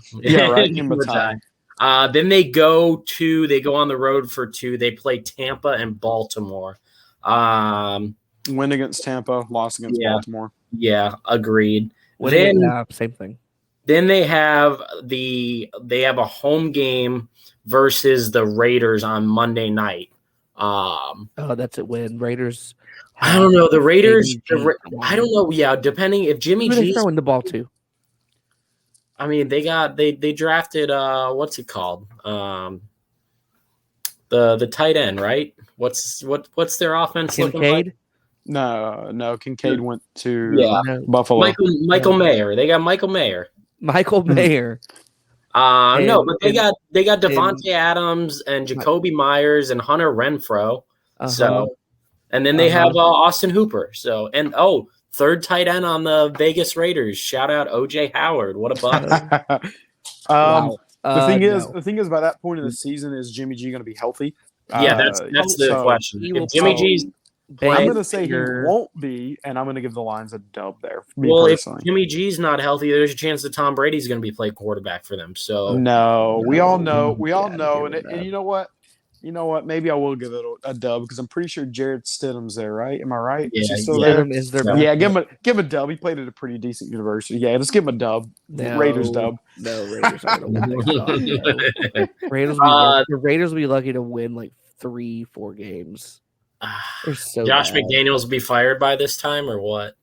Speaker 3: right. Give them a tie.
Speaker 2: Then they go on the road for 2. They play Tampa and Baltimore.
Speaker 3: Win against Tampa, loss against Baltimore.
Speaker 2: Yeah, agreed.
Speaker 1: Same thing.
Speaker 2: Then they have a home game versus the Raiders on Monday night.
Speaker 1: That's a win. Raiders.
Speaker 2: I don't know. The Raiders. I don't know. Yeah, depending if Jimmy G's
Speaker 1: throwing the ball to.
Speaker 2: I mean, they drafted what's it called? The tight end, right? What's their offense looking like?
Speaker 3: No, Kincaid went to Buffalo.
Speaker 2: Michael Mayer. They got Michael Mayer.
Speaker 1: Michael Mayer.
Speaker 2: No, but they got Devontae Adams and Jacoby Myers and Hunter Renfrow. So, and then they have Austin Hooper. So, and third tight end on the Vegas Raiders. Shout out OJ Howard. What a buck.
Speaker 1: Wow. No.
Speaker 3: the thing is, by that point in the season, is Jimmy G going to be healthy?
Speaker 2: Yeah, that's the question. If Jimmy G's
Speaker 3: I'm going to say he won't be, and I'm going to give the Lions a dub there.
Speaker 2: If Jimmy G's not healthy, there's a chance that Tom Brady's going to be playing quarterback for them. So
Speaker 3: no, we all know, and you know what? You know what? Maybe I will give it a dub because I'm pretty sure Jared Stidham's there, right? Am I right?
Speaker 2: Yeah,
Speaker 3: is he still there?
Speaker 1: Is there?
Speaker 3: Yeah, give him a dub. He played at a pretty decent university. Yeah, let's give him a dub.
Speaker 1: No,
Speaker 3: Raiders dub.
Speaker 1: No, Raiders are going to win. The Raiders will be lucky to win like 3-4 games. They're so
Speaker 2: Josh
Speaker 1: bad.
Speaker 2: McDaniels will be fired by this time or what?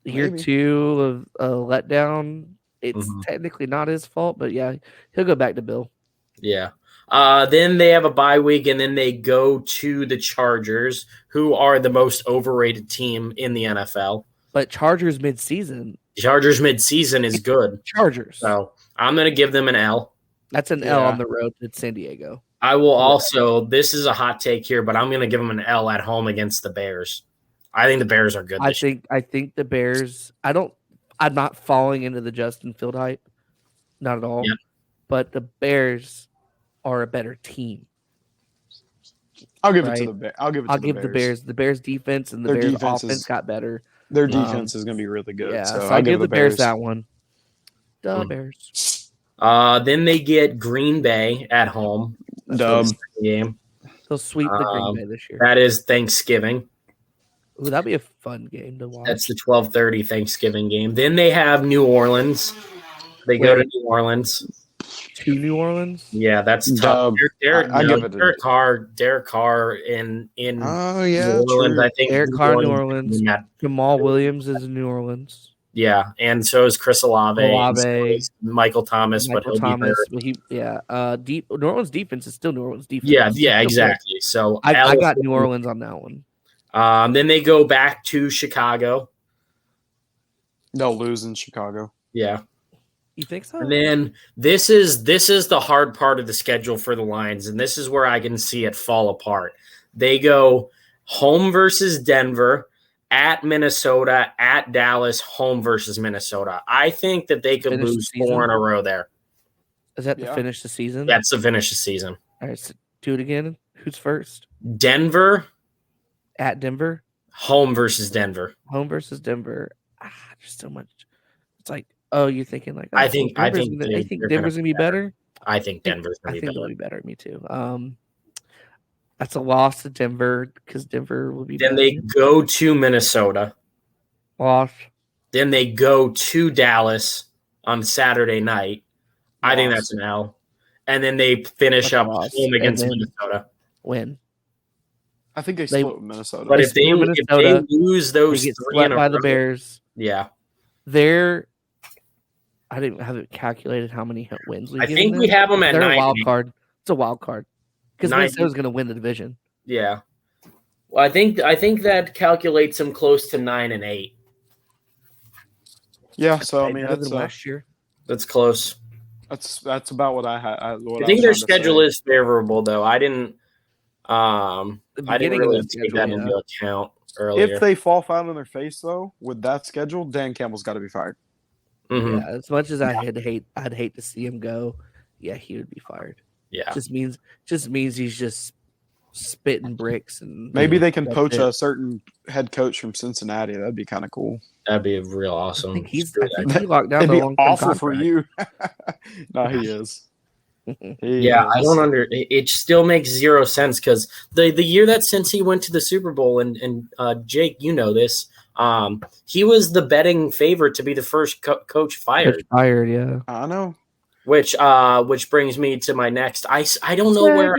Speaker 1: Year 2 of a letdown. It's technically not his fault, but yeah, he'll go back to Bill.
Speaker 2: Yeah. Then they have a bye week, and then they go to the Chargers, who are the most overrated team in the NFL.
Speaker 1: But Chargers midseason
Speaker 2: is good.
Speaker 1: Chargers.
Speaker 2: So I'm going to give them an L.
Speaker 1: That's an L on the road to San Diego.
Speaker 2: I will also, this is a hot take here, but I'm going to give them an L at home against the Bears. I think the Bears are good.
Speaker 1: I think the Bears, I'm not falling into the Justin Field hype. Not at all.
Speaker 2: Yeah.
Speaker 1: But the Bears are a better team.
Speaker 3: I'll give it to the Bears. I'll give
Speaker 1: the Bears. The Bears defense and the Bears offense got better.
Speaker 3: Their defense is going to be really good.
Speaker 1: Yeah,
Speaker 3: so
Speaker 1: I'll give the Bears that one. The Bears.
Speaker 2: Then they get Green Bay at home.
Speaker 3: Dub
Speaker 2: game.
Speaker 1: They'll sweep the Green Bay this year.
Speaker 2: That is Thanksgiving.
Speaker 1: Ooh, that'd be a fun game to watch.
Speaker 2: That's the 12:30 Thanksgiving game. Then they have New Orleans. They go to New Orleans.
Speaker 1: To New Orleans?
Speaker 2: Yeah, that's tough. Derek Carr in New Orleans. I think
Speaker 1: Derek Carr, New Orleans. Jamal Williams is in New Orleans.
Speaker 2: Yeah, and so is Chris Olave. Michael Thomas, but he'll be hurt.
Speaker 1: New Orleans defense is still New Orleans defense.
Speaker 2: Yeah, exactly. So
Speaker 1: I got New Orleans on that one.
Speaker 2: Then they go back to Chicago.
Speaker 3: They'll lose in Chicago.
Speaker 2: Yeah.
Speaker 1: You think so?
Speaker 2: And then this is the hard part of the schedule for the Lions, and this is where I can see it fall apart. They go home versus Denver, at Minnesota, at Dallas, home versus Minnesota. I think that they could lose 4 in a row there.
Speaker 1: Is that to finish the season?
Speaker 2: That's to finish the season.
Speaker 1: All right, so do it again. Who's first?
Speaker 2: Denver.
Speaker 1: At Denver.
Speaker 2: Home versus Denver.
Speaker 1: Home versus Denver. There's so much. It's like, you're thinking like,
Speaker 2: I think
Speaker 1: Denver's gonna be better.
Speaker 2: I think Denver's gonna be better.
Speaker 1: They'll be better. Me too. That's a loss to Denver because Denver will be.
Speaker 2: Then they go to Minnesota.
Speaker 1: Loss.
Speaker 2: Then they go to Dallas on Saturday night. Loss. I think that's an L. And then they finish up home against Minnesota.
Speaker 1: Win.
Speaker 3: I think they split with Minnesota.
Speaker 2: But if they lose those
Speaker 1: they get swept by the Bears.
Speaker 2: Yeah.
Speaker 1: I didn't have it calculated how many wins
Speaker 2: I think we have them at 9.
Speaker 1: A wild card. It's a wild card because Minnesota's going to win the division.
Speaker 2: Yeah. Well, I think that calculates them close to 9 and 8.
Speaker 3: Yeah. So I mean, that's
Speaker 1: last year.
Speaker 2: That's close.
Speaker 3: That's about what I had.
Speaker 2: I think their schedule is favorable, though. I didn't really take that into account earlier.
Speaker 3: If they fall flat on their face, though, with that schedule, Dan Campbell's got to be fired.
Speaker 2: Mm-hmm.
Speaker 1: Yeah, as much as I'd hate to see him go. Yeah, he would be fired.
Speaker 2: Yeah,
Speaker 1: just means he's just spitting bricks and
Speaker 3: maybe they can poach a certain head coach from Cincinnati. That'd be kind of cool.
Speaker 2: That'd be real awesome.
Speaker 1: I think he locked down.
Speaker 3: It'd be awful for you. No, he is.
Speaker 2: I don't it still makes zero sense because the year that since he went to the Super Bowl and Jake, you know this, he was the betting favorite to be the first coach fired.
Speaker 1: Yeah,
Speaker 3: I know.
Speaker 2: Which brings me to my next. I don't know where.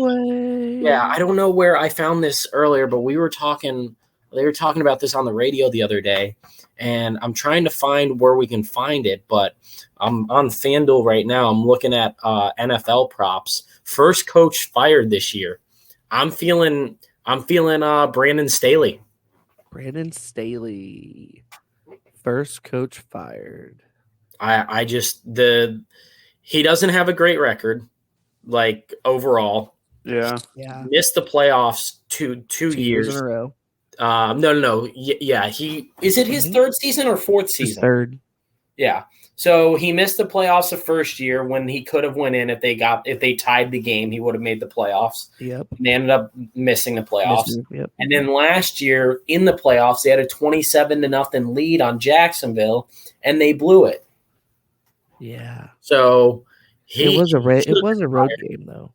Speaker 2: Yeah, I don't know where I found this earlier, but they were talking about this on the radio the other day, and I'm trying to find where we can find it, but I'm on FanDuel right now. I'm looking at NFL props. First coach fired this year. I'm feeling Brandon Staley.
Speaker 1: Brandon Staley, first coach fired.
Speaker 2: He doesn't have a great record, like overall.
Speaker 3: Yeah.
Speaker 2: Missed the playoffs two years
Speaker 1: in a row.
Speaker 2: No. Yeah, he is it his third season or fourth season?
Speaker 1: Third.
Speaker 2: Yeah. So he missed the playoffs the first year when he could have went in if they tied the game, he would have made the playoffs.
Speaker 1: Yep.
Speaker 2: And they ended up missing the playoffs.
Speaker 1: Yep.
Speaker 2: And then last year in the playoffs, they had a 27-0 lead on Jacksonville, and they blew it.
Speaker 1: Yeah.
Speaker 2: So
Speaker 1: it was a road game though.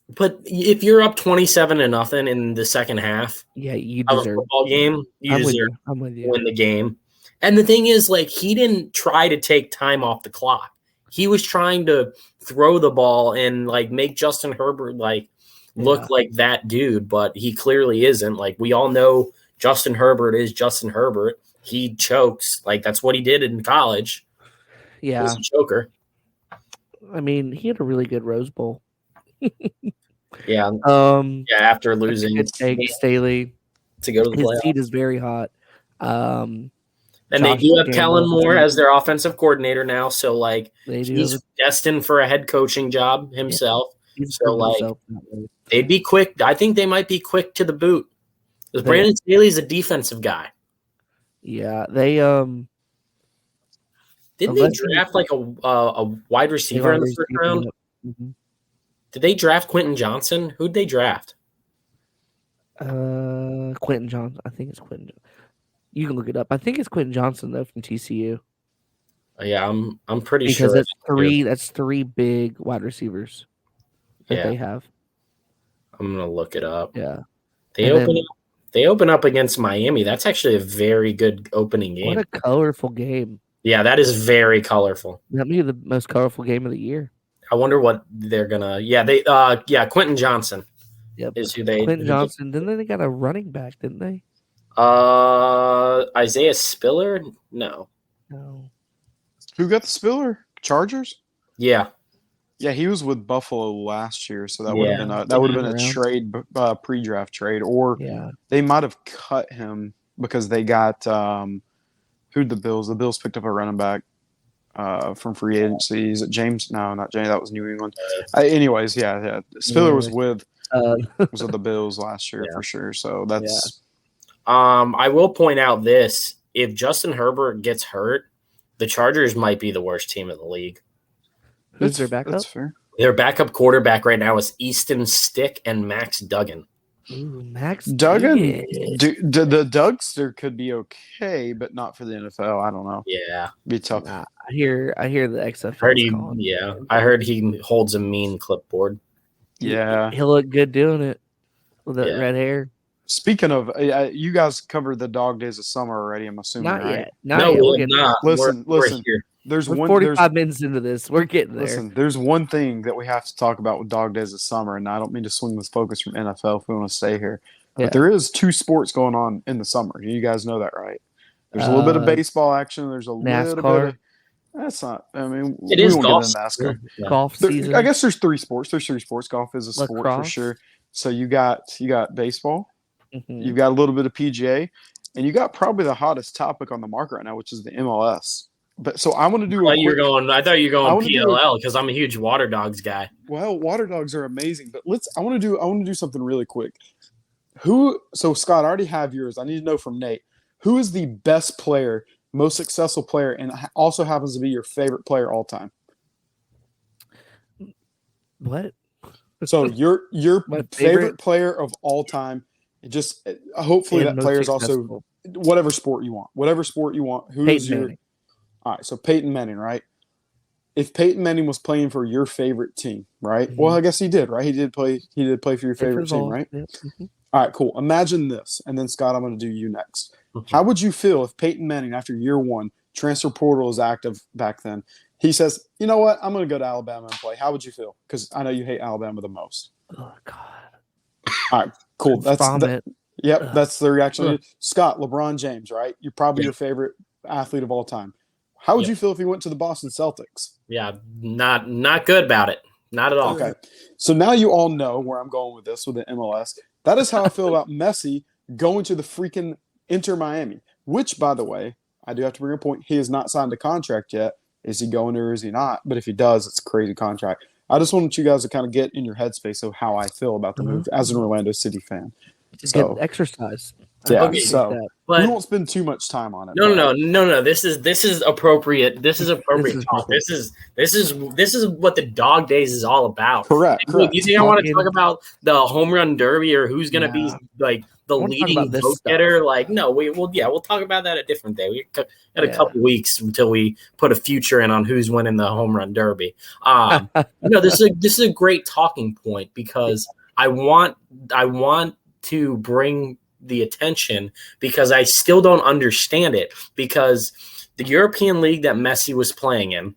Speaker 2: But if you're up 27-0 in the second half,
Speaker 1: yeah, you
Speaker 2: of
Speaker 1: deserve
Speaker 2: a football game. You deserve
Speaker 1: I'm with you.
Speaker 2: to win the game. And the thing is, like, he didn't try to take time off the clock. He was trying to throw the ball and like make Justin Herbert look like that dude, but he clearly isn't. Like, we all know Justin Herbert is Justin Herbert. He chokes. Like, that's what he did in college.
Speaker 1: Yeah.
Speaker 2: He was a choker.
Speaker 1: I mean, he had a really good Rose Bowl.
Speaker 2: Yeah. After losing
Speaker 1: Staley
Speaker 2: to go to the playoffs.
Speaker 1: His seat is very hot.
Speaker 2: And they do have Kellen Moore as their offensive coordinator now, so like he's destined for a head coaching job himself. Yeah, so like they'd be quick. I think they might be quick to the boot. Because Brandon Staley's a defensive guy.
Speaker 1: Yeah, they
Speaker 2: didn't they draft like a wide receiver in the first round?
Speaker 1: Mm-hmm.
Speaker 2: Did they draft Quentin Johnson? Who'd they draft?
Speaker 1: Quentin Johnson. I think it's Quentin. You can look it up. I think it's Quentin Johnson though from TCU.
Speaker 2: Yeah, I'm pretty sure
Speaker 1: because that's three big wide receivers that they have.
Speaker 2: I'm gonna look it up.
Speaker 1: Yeah,
Speaker 2: they open up against Miami. That's actually a very good opening game.
Speaker 1: What a colorful game!
Speaker 2: Yeah, that is very colorful.
Speaker 1: That may be the most colorful game of the year.
Speaker 2: I wonder what they're gonna. Yeah, Quentin Johnson.
Speaker 1: Yep,
Speaker 2: is who they.
Speaker 1: Quentin Johnson. Then they got a running back, didn't they?
Speaker 2: Isaiah Spiller? No.
Speaker 3: Who got the Spiller? Chargers?
Speaker 2: Yeah.
Speaker 3: Yeah, he was with Buffalo last year, so that would have been a trade, pre-draft trade, or they might have cut him because they got who'd the Bills? The Bills picked up a running back from free agency. Is it James? No, not James. That was New England. Anyways, Spiller was with the Bills last year for sure. So that's.
Speaker 2: I will point out this: if Justin Herbert gets hurt, the Chargers might be the worst team in the league.
Speaker 1: Who's their backup?
Speaker 3: That's fair.
Speaker 2: Their backup quarterback right now is Easton Stick and Max Duggan.
Speaker 1: Ooh, Max
Speaker 3: Duggan. The Dugster could be okay, but not for the NFL. I don't know.
Speaker 2: Yeah,
Speaker 3: be tough.
Speaker 1: I hear the XFL.
Speaker 2: I heard he holds a mean clipboard.
Speaker 3: Yeah,
Speaker 1: he'll look good doing it with that red hair.
Speaker 3: Speaking of, you guys covered the dog days of summer already. I'm assuming,
Speaker 1: not
Speaker 3: right?
Speaker 1: Yet. Not yet.
Speaker 2: We're not.
Speaker 3: Listen.
Speaker 1: We're 45 minutes into this. We're getting there.
Speaker 3: Listen, there's one thing that we have to talk about with dog days of summer, and I don't mean to swing this focus from NFL if we want to stay here, but there is two sports going on in the summer. You guys know that, right? There's a little bit of baseball action. There's a
Speaker 1: NASCAR.
Speaker 3: little bit of. That's not. I mean,
Speaker 2: it is golf.
Speaker 3: NASCAR.
Speaker 1: Golf season.
Speaker 3: I guess there's three sports. Golf is a sport for sure. So you got baseball. Mm-hmm. You've got a little bit of PGA, and you got probably the hottest topic on the market right now, which is the MLS. But so I want to do.
Speaker 2: I thought you were going PLL because I'm a huge Water Dogs guy.
Speaker 3: Well, Water Dogs are amazing, but I want to do something really quick. So Scott, I already have yours. I need to know from Nate. Who is the best player, most successful player, and also happens to be your favorite player all time?
Speaker 1: What?
Speaker 3: So your favorite player of all time. Just hopefully that player is also whatever sport you want. Who's your Manning. All right, so Peyton Manning, right? If Peyton Manning was playing for your favorite team, right? Mm-hmm. Well, I guess he did, right? He did play for your favorite team, right? Yeah. Mm-hmm. All right, cool. Imagine this, and then Scott, I'm going to do you next. Mm-hmm. How would you feel if Peyton Manning, after year one, transfer portal is active back then, he says, "You know what? I'm going to go to Alabama and play." How would you feel? Because I know you hate Alabama the most.
Speaker 1: Oh God.
Speaker 3: All right, cool. That's the reaction.
Speaker 1: Ugh.
Speaker 3: Scott, LeBron James, right? You're probably your favorite athlete of all time. How would you feel if he went to the Boston Celtics?
Speaker 2: Yeah, not good about it. Not at all.
Speaker 3: Okay. So now you all know where I'm going with this with the MLS. That is how I feel about Messi going to the freaking Inter Miami, which, by the way, I do have to bring a point. He has not signed a contract yet. Is he going there or is he not? But if he does, it's a crazy contract. I just want you guys to kind of get in your headspace of how I feel about the move as an Orlando City fan.
Speaker 1: Get exercise.
Speaker 3: Yeah,
Speaker 2: Okay,
Speaker 3: so
Speaker 2: but
Speaker 3: we won't spend too much time on it.
Speaker 2: No. This is appropriate. This is appropriate talk. This is what the dog days is all about.
Speaker 3: Correct.
Speaker 2: You think I want to talk about the home run derby or who's going to be like the leading vote getter? Like, no, we'll talk about that a different day. We got a couple weeks until we put a future in on who's winning the home run derby. This is a great talking point because I want to bring the attention because I still don't understand it because the European League that Messi was playing in,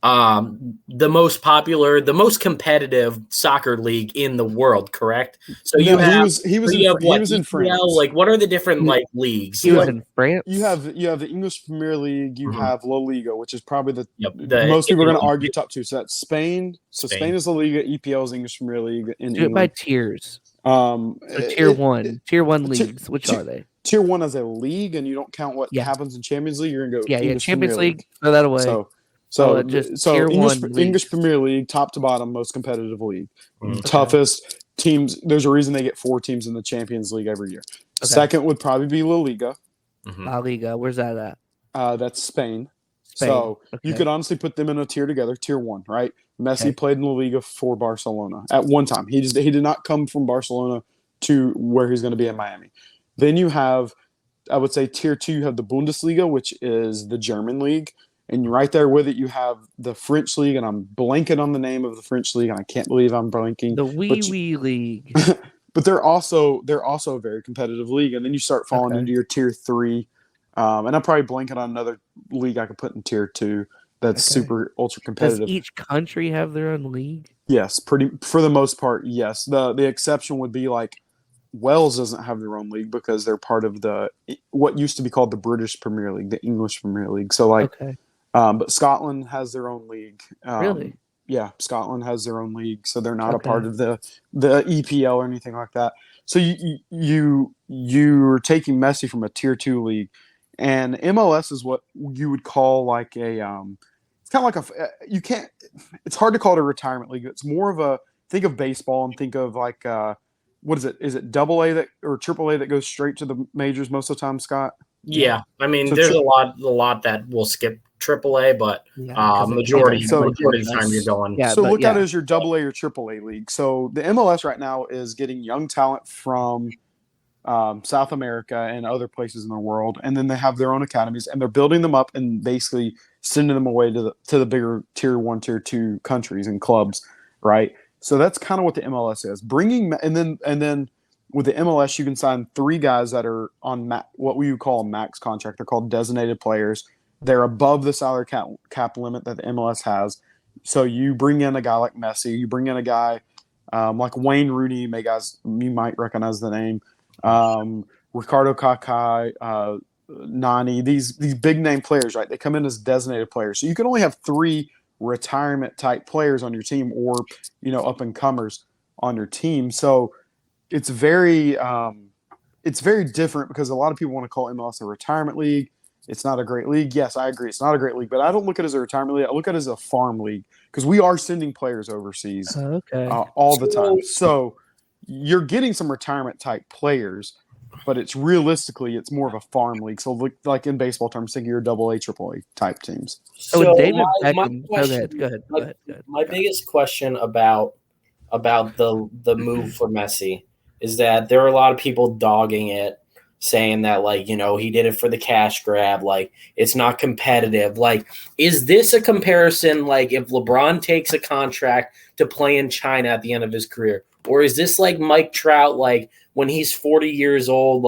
Speaker 2: the most popular, the most competitive soccer league in the world, correct? So he was in France. Like, what are the different leagues?
Speaker 1: He was in France.
Speaker 3: You have the English Premier League. You have La Liga, which is probably the most people are going to argue top two. So that's Spain. So Spain is La Liga. EPL is English Premier League in
Speaker 1: England. By tiers. So tier one leagues. Which are they?
Speaker 3: Tier one as a league, and you don't count what happens in Champions League. You're gonna go English
Speaker 1: Champions
Speaker 3: Premier
Speaker 1: League. Throw that away.
Speaker 3: So
Speaker 1: English
Speaker 3: Premier League, top to bottom, most competitive league, toughest teams. There's a reason they get 4 teams in the Champions League every year. Okay. Second would probably be La Liga.
Speaker 1: La Liga, where's that
Speaker 3: at? That's Spain. So you could honestly put them in a tier together, tier one, right? Messi played in La Liga for Barcelona at one time. He did not come from Barcelona to where he's going to be in Miami. Then you have, I would say, tier two, you have the Bundesliga, which is the German league. And right there with it, you have the French league, and I'm blanking on the name of the French league, and I can't believe I'm blanking.
Speaker 1: The Wee League.
Speaker 3: But they're also a very competitive league. And then you start falling into your tier three. And I'm probably blanking on another league I could put in tier two that's super ultra competitive.
Speaker 1: Does each country have their own league?
Speaker 3: Yes, for the most part, yes. The exception would be like Wales doesn't have their own league because they're part of what used to be called the British Premier League, the English Premier League. So but Scotland has their own league.
Speaker 1: Really?
Speaker 3: Yeah, Scotland has their own league, so they're not a part of the EPL or anything like that. So you're taking Messi from a tier 2 league, and MLS is what you would call like a it's kind of like it's hard to call it a retirement league. It's more of a, think of baseball and think of like what is it? Is it AA or AAA that goes straight to the majors most of the time, Scott?
Speaker 2: Yeah, I mean, so there's a lot that will skip AAA, but majority of the time you're going.
Speaker 3: Yeah, so look at it as your AA or AAA league. So the MLS right now is getting young talent from South America and other places in the world, and then they have their own academies, and they're building them up and basically sending them away to the bigger tier 1, tier 2 countries and clubs, right? So that's kind of what the MLS is. And then with the MLS, you can sign 3 guys that are on what we would call a max contract. They're called designated players. They're above the salary cap limit that the MLS has. So you bring in a guy like Messi. You bring in a guy like Wayne Rooney. You might recognize the name. Ricardo Kaká, Nani. These big name players, right? They come in as designated players. So you can only have 3 retirement type players on your team, or up and comers on your team. So it's very different because a lot of people want to call MLS a retirement league. It's not a great league. Yes, I agree. It's not a great league, but I don't look at it as a retirement league. I look at it as a farm league because we are sending players overseas all the time. So you're getting some retirement type players, but it's more of a farm league. So like in baseball terms, think of your AA, AAA type teams.
Speaker 1: So David Beckham, go ahead.
Speaker 2: My biggest question about the move for Messi is that there are a lot of people dogging it, saying that he did it for the cash grab, it's not competitive. Is this a comparison if LeBron takes a contract to play in China at the end of his career? Or is this like Mike Trout, when he's 40 years old,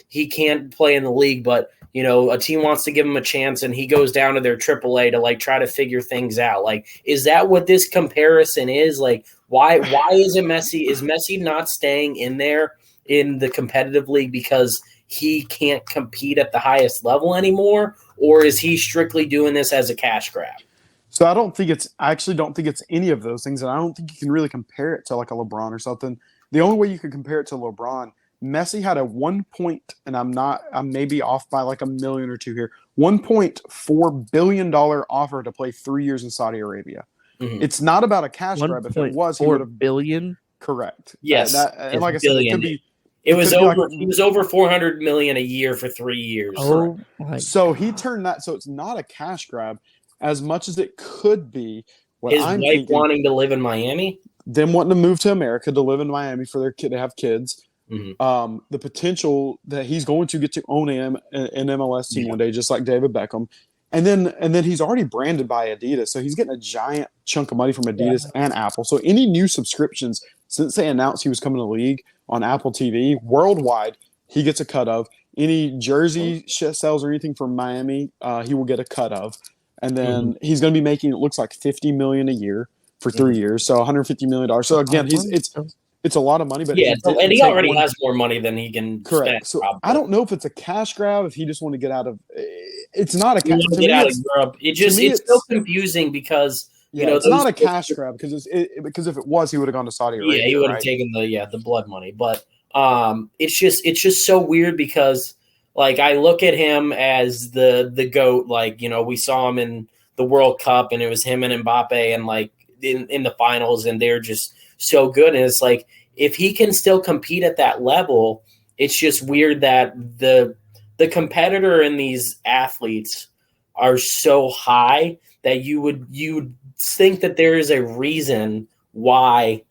Speaker 2: he can't play in the league, but a team wants to give him a chance and he goes down to their AAA to try to figure things out? Is that what this comparison is? Why is it Messi? Is Messi not staying in there in the competitive league because he can't compete at the highest level anymore? Or is he strictly doing this as a cash grab?
Speaker 3: So I actually don't think it's any of those things. And I don't think you can really compare it to like a LeBron or something. The only way you could compare it to LeBron, Messi had a 1 point, and I'm maybe off by like $1 million or $2 million here, $1.4 billion offer to play 3 years in Saudi Arabia. Mm-hmm. It's not about a cash grab. If it was, he would have
Speaker 1: billion.
Speaker 3: Correct.
Speaker 2: Yes.
Speaker 3: And like I said,
Speaker 2: It was over. He was over $400 million a year for 3 years.
Speaker 1: Oh my!
Speaker 3: So he turned that. So it's not a cash grab, as much as it could be. What
Speaker 2: His
Speaker 3: I'm
Speaker 2: wife
Speaker 3: thinking,
Speaker 2: wanting to live in Miami,
Speaker 3: them wanting to move to America to live in Miami for their kid to have kids.
Speaker 2: Mm-hmm.
Speaker 3: The potential that he's going to get to own an MLS team one day, just like David Beckham, and then he's already branded by Adidas, so he's getting a giant chunk of money from Adidas and Apple. So any new subscriptions since they announced he was coming to the league on Apple TV worldwide, he gets a cut of. Any jersey sales or anything from Miami, he will get a cut of. And then he's going to be making, it looks like $50 million a year for 3 years, so $150 million. So again, it's a lot of money, but
Speaker 2: and he already has more money than he can spend.
Speaker 3: So probably. I don't know if it's a cash grab, if he just want to get out of. It's not a cash.
Speaker 2: Get out of Europe. It's so confusing because
Speaker 3: it's not a cash grab because if it was, he would have gone to Saudi Arabia.
Speaker 2: Yeah, he would have taken the blood money, but it's just so weird because like I look at him as the GOAT. Like we saw him in the World Cup and it was him and Mbappe and like in the finals and they're just so good. And it's like if he can still compete at that level, it's just weird that the competitor in these athletes are so high that you'd think that there is a reason why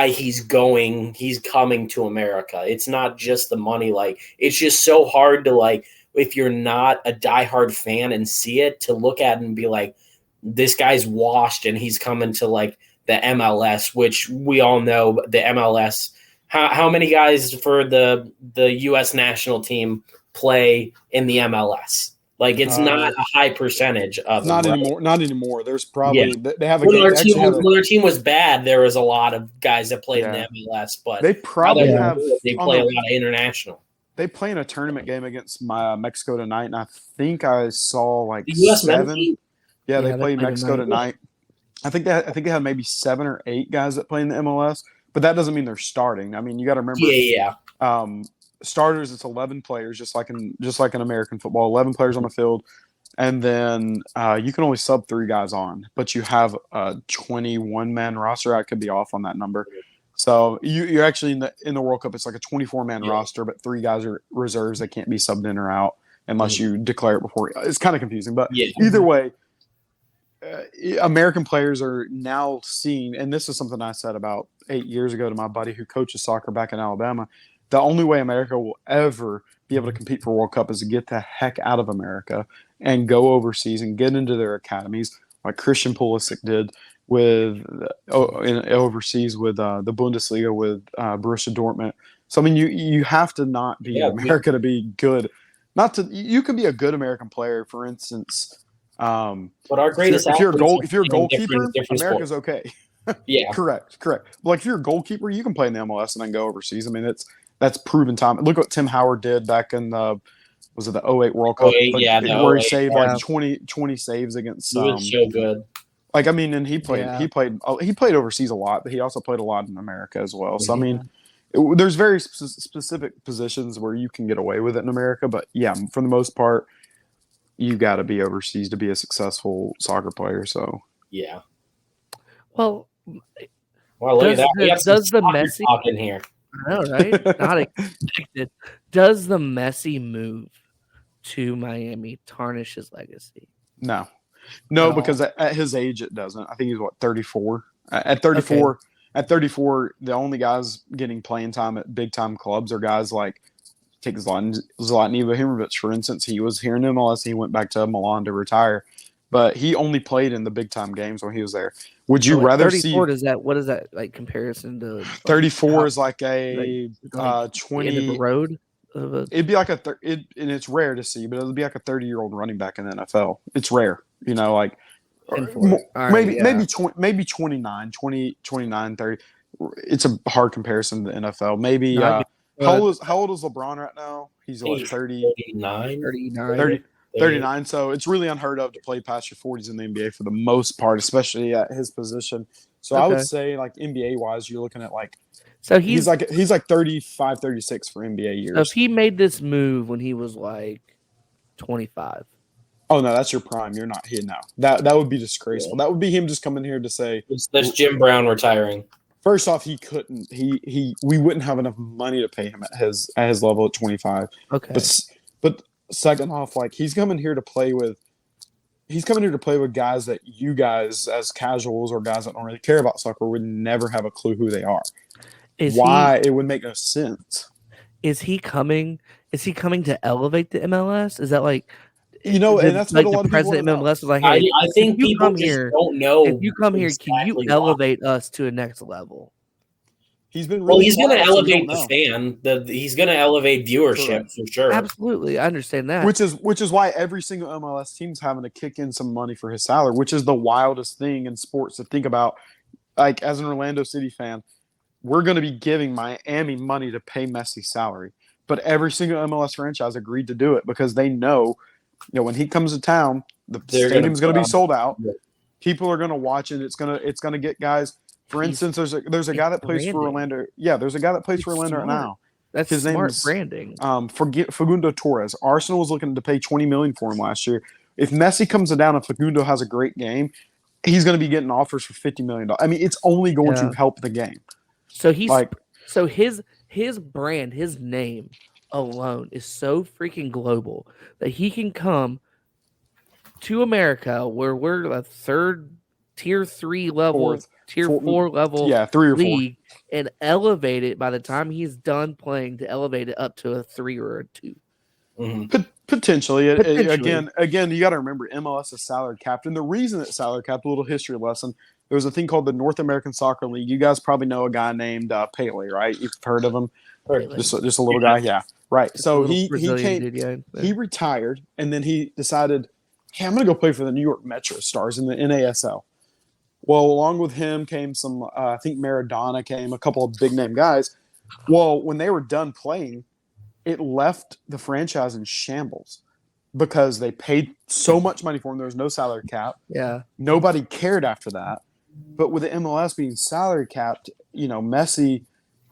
Speaker 2: he's coming to America. It's not just the money. Like it's just so hard to like if you're not a diehard fan and see it to look at it and be like, this guy's washed and he's coming to like the MLS, which we all know the MLS. How many guys for the U.S. national team play in the MLS? Like it's not a high percentage of
Speaker 3: not
Speaker 2: them,
Speaker 3: anymore. Right? Not anymore. There's probably they have a
Speaker 2: when our team was bad. There was a lot of guys that played in the MLS, but
Speaker 3: they probably
Speaker 2: they play a lot of international.
Speaker 3: They play in a tournament game against Mexico tonight, and I think I saw like
Speaker 2: the US
Speaker 3: 7. Yeah, they play Mexico tonight. I think they have maybe 7 or 8 guys that play in the MLS, but that doesn't mean they're starting. I mean, you got to remember. Starters, it's 11 players, just like in American football, 11 players on the field, and then you can only sub 3 guys on, but you have a 21-man roster. I could be off on that number. So you're actually in the World Cup. It's like a 24-man roster, but 3 guys are reserves. They can't be subbed in or out unless you declare it before. It's kind of confusing, but either way, American players are now seeing, and this is something I said about 8 years ago to my buddy who coaches soccer back in Alabama. The only way America will ever be able to compete for World Cup is to get the heck out of America and go overseas and get into their academies, like Christian Pulisic did overseas with the Bundesliga with Borussia Dortmund. So I mean, you have to not be in America to be good. You can be a good American player, for instance.
Speaker 2: But our greatest
Speaker 3: if you're a goalkeeper, America's
Speaker 2: sport.
Speaker 3: Okay.
Speaker 2: Yeah,
Speaker 3: correct. Like if you're a goalkeeper, you can play in the MLS and then go overseas. I mean, that's proven time. Look what Tim Howard did back in the 08 World Cup, where he saved like 20 saves against.
Speaker 2: He was so good.
Speaker 3: Like I mean, and he played overseas a lot, but he also played a lot in America as well. So I mean, there's very specific positions where you can get away with it in America, but for the most part, you got to be overseas to be a successful soccer player. So
Speaker 1: well,
Speaker 2: look at that.
Speaker 1: Does the Messi
Speaker 2: in here?
Speaker 1: I know, right? Not expected. Does the Messi move to Miami tarnish his legacy?
Speaker 3: No, because at his age it doesn't. I think he's 34. At 34,
Speaker 1: Okay.
Speaker 3: At 34, the only guys getting playing time at big time clubs are guys like take Zlatan Ibrahimovic, for instance. He was here in MLS. He went back to Milan to retire, but he only played in the big time games when he was there. Would you rather
Speaker 1: 34,
Speaker 3: see?
Speaker 1: What is that like comparison to?
Speaker 3: 34 is like a 20
Speaker 1: end of the road.
Speaker 3: It'd be like and it's rare to see, but it'd be like a 30-year-old running back in the NFL. It's rare, like maybe 29, 29, 30. It's a hard comparison to the NFL. Maybe how old is LeBron right now? He's like 39. So it's really unheard of to play past your 40s in the NBA for the most part, especially at his position. So I would say, like NBA wise, you're looking at like. So he's like 35, 36 for NBA years.
Speaker 1: So if he made this move when he was like 25.
Speaker 3: Oh no, that's your prime. You're not here now. That would be disgraceful. That would be him just coming here to say
Speaker 2: that's Jim Brown retiring.
Speaker 3: First off, he couldn't. We wouldn't have enough money to pay him at his level at 25.
Speaker 1: Okay.
Speaker 3: But second off, like he's coming here to play with guys that you guys as casuals or guys that don't really care about soccer would never have a clue who they are. It would make no sense.
Speaker 1: Is he coming to elevate the MLS? Is that like
Speaker 3: and that's
Speaker 1: like
Speaker 3: what a lot
Speaker 1: the
Speaker 3: of people
Speaker 1: president of MLS is like,
Speaker 2: I
Speaker 1: hey,
Speaker 2: think people just don't know.
Speaker 1: If you come here, can you elevate us to a next level?
Speaker 3: He's been really
Speaker 2: he's going to elevate the fan. He's going to elevate viewership for sure.
Speaker 1: Absolutely, I understand that.
Speaker 3: Which is why every single MLS team's having to kick in some money for his salary, which is the wildest thing in sports to think about. Like as an Orlando City fan, we're going to be giving Miami money to pay Messi's salary, but every single MLS franchise agreed to do it because they know, when he comes to town, the stadium's going to be sold out. Yeah. People are going to watch it. It's going to get guys. For instance, there's a guy that plays for Orlando. Yeah, there's a guy that plays for Orlando right now.
Speaker 1: That's his smart branding.
Speaker 3: Facundo Torres. Arsenal was looking to pay $20 million for him last year. If Messi comes down and Facundo has a great game, he's going to be getting offers for $50 million. I mean, it's only going to help the game.
Speaker 1: So his brand, his name alone is so freaking global that he can come to America where we're a tier 3 level, tier 4 level
Speaker 3: 3 or
Speaker 1: league, and elevate it by the time he's done playing to elevate it up to a 3 or a 2.
Speaker 3: Mm-hmm. Potentially. Again, you got to remember MLS is salary capped, and the reason it's salary capped, a little history lesson. There was a thing called the North American Soccer League. You guys probably know a guy named Pele, right? You've heard of him. Just a little guy, yeah. Right. So he retired, and then he decided, hey, I'm going to go play for the New York Metro Stars in the NASL. Well, along with him came some, I think Maradona came, a couple of big-name guys. Well, when they were done playing, it left the franchise in shambles because they paid so much money for him. There was no salary cap.
Speaker 1: Yeah.
Speaker 3: Nobody cared after that. But with the MLS being salary capped, Messi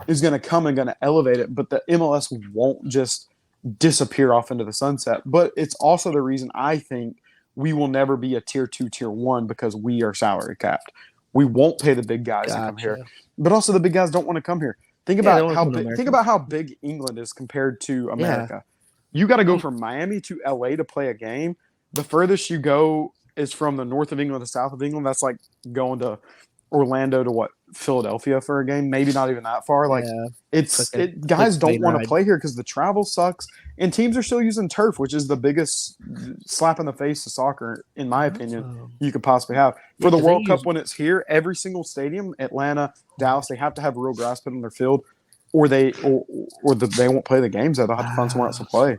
Speaker 3: is going to come and going to elevate it, but the MLS won't just disappear off into the sunset. But it's also the reason I think we will never be a tier 2, tier 1 because we are salary capped. We won't pay the big guys to come here. But also the big guys don't want to come here. Think about how big England is compared to America. Yeah. You got to go from Miami to LA to play a game. The furthest you go is from the north of England to south of England. That's like going to Orlando to Philadelphia for a game. Maybe not even that far. Guys don't want to play here because the travel sucks, and teams are still using turf, which is the biggest slap in the face to soccer, in my opinion, you could possibly have. For the World Cup when it's here, every single stadium, Atlanta, Dallas, they have to have real grass put on their field, or they won't play the games. They'll have to find somewhere else to play.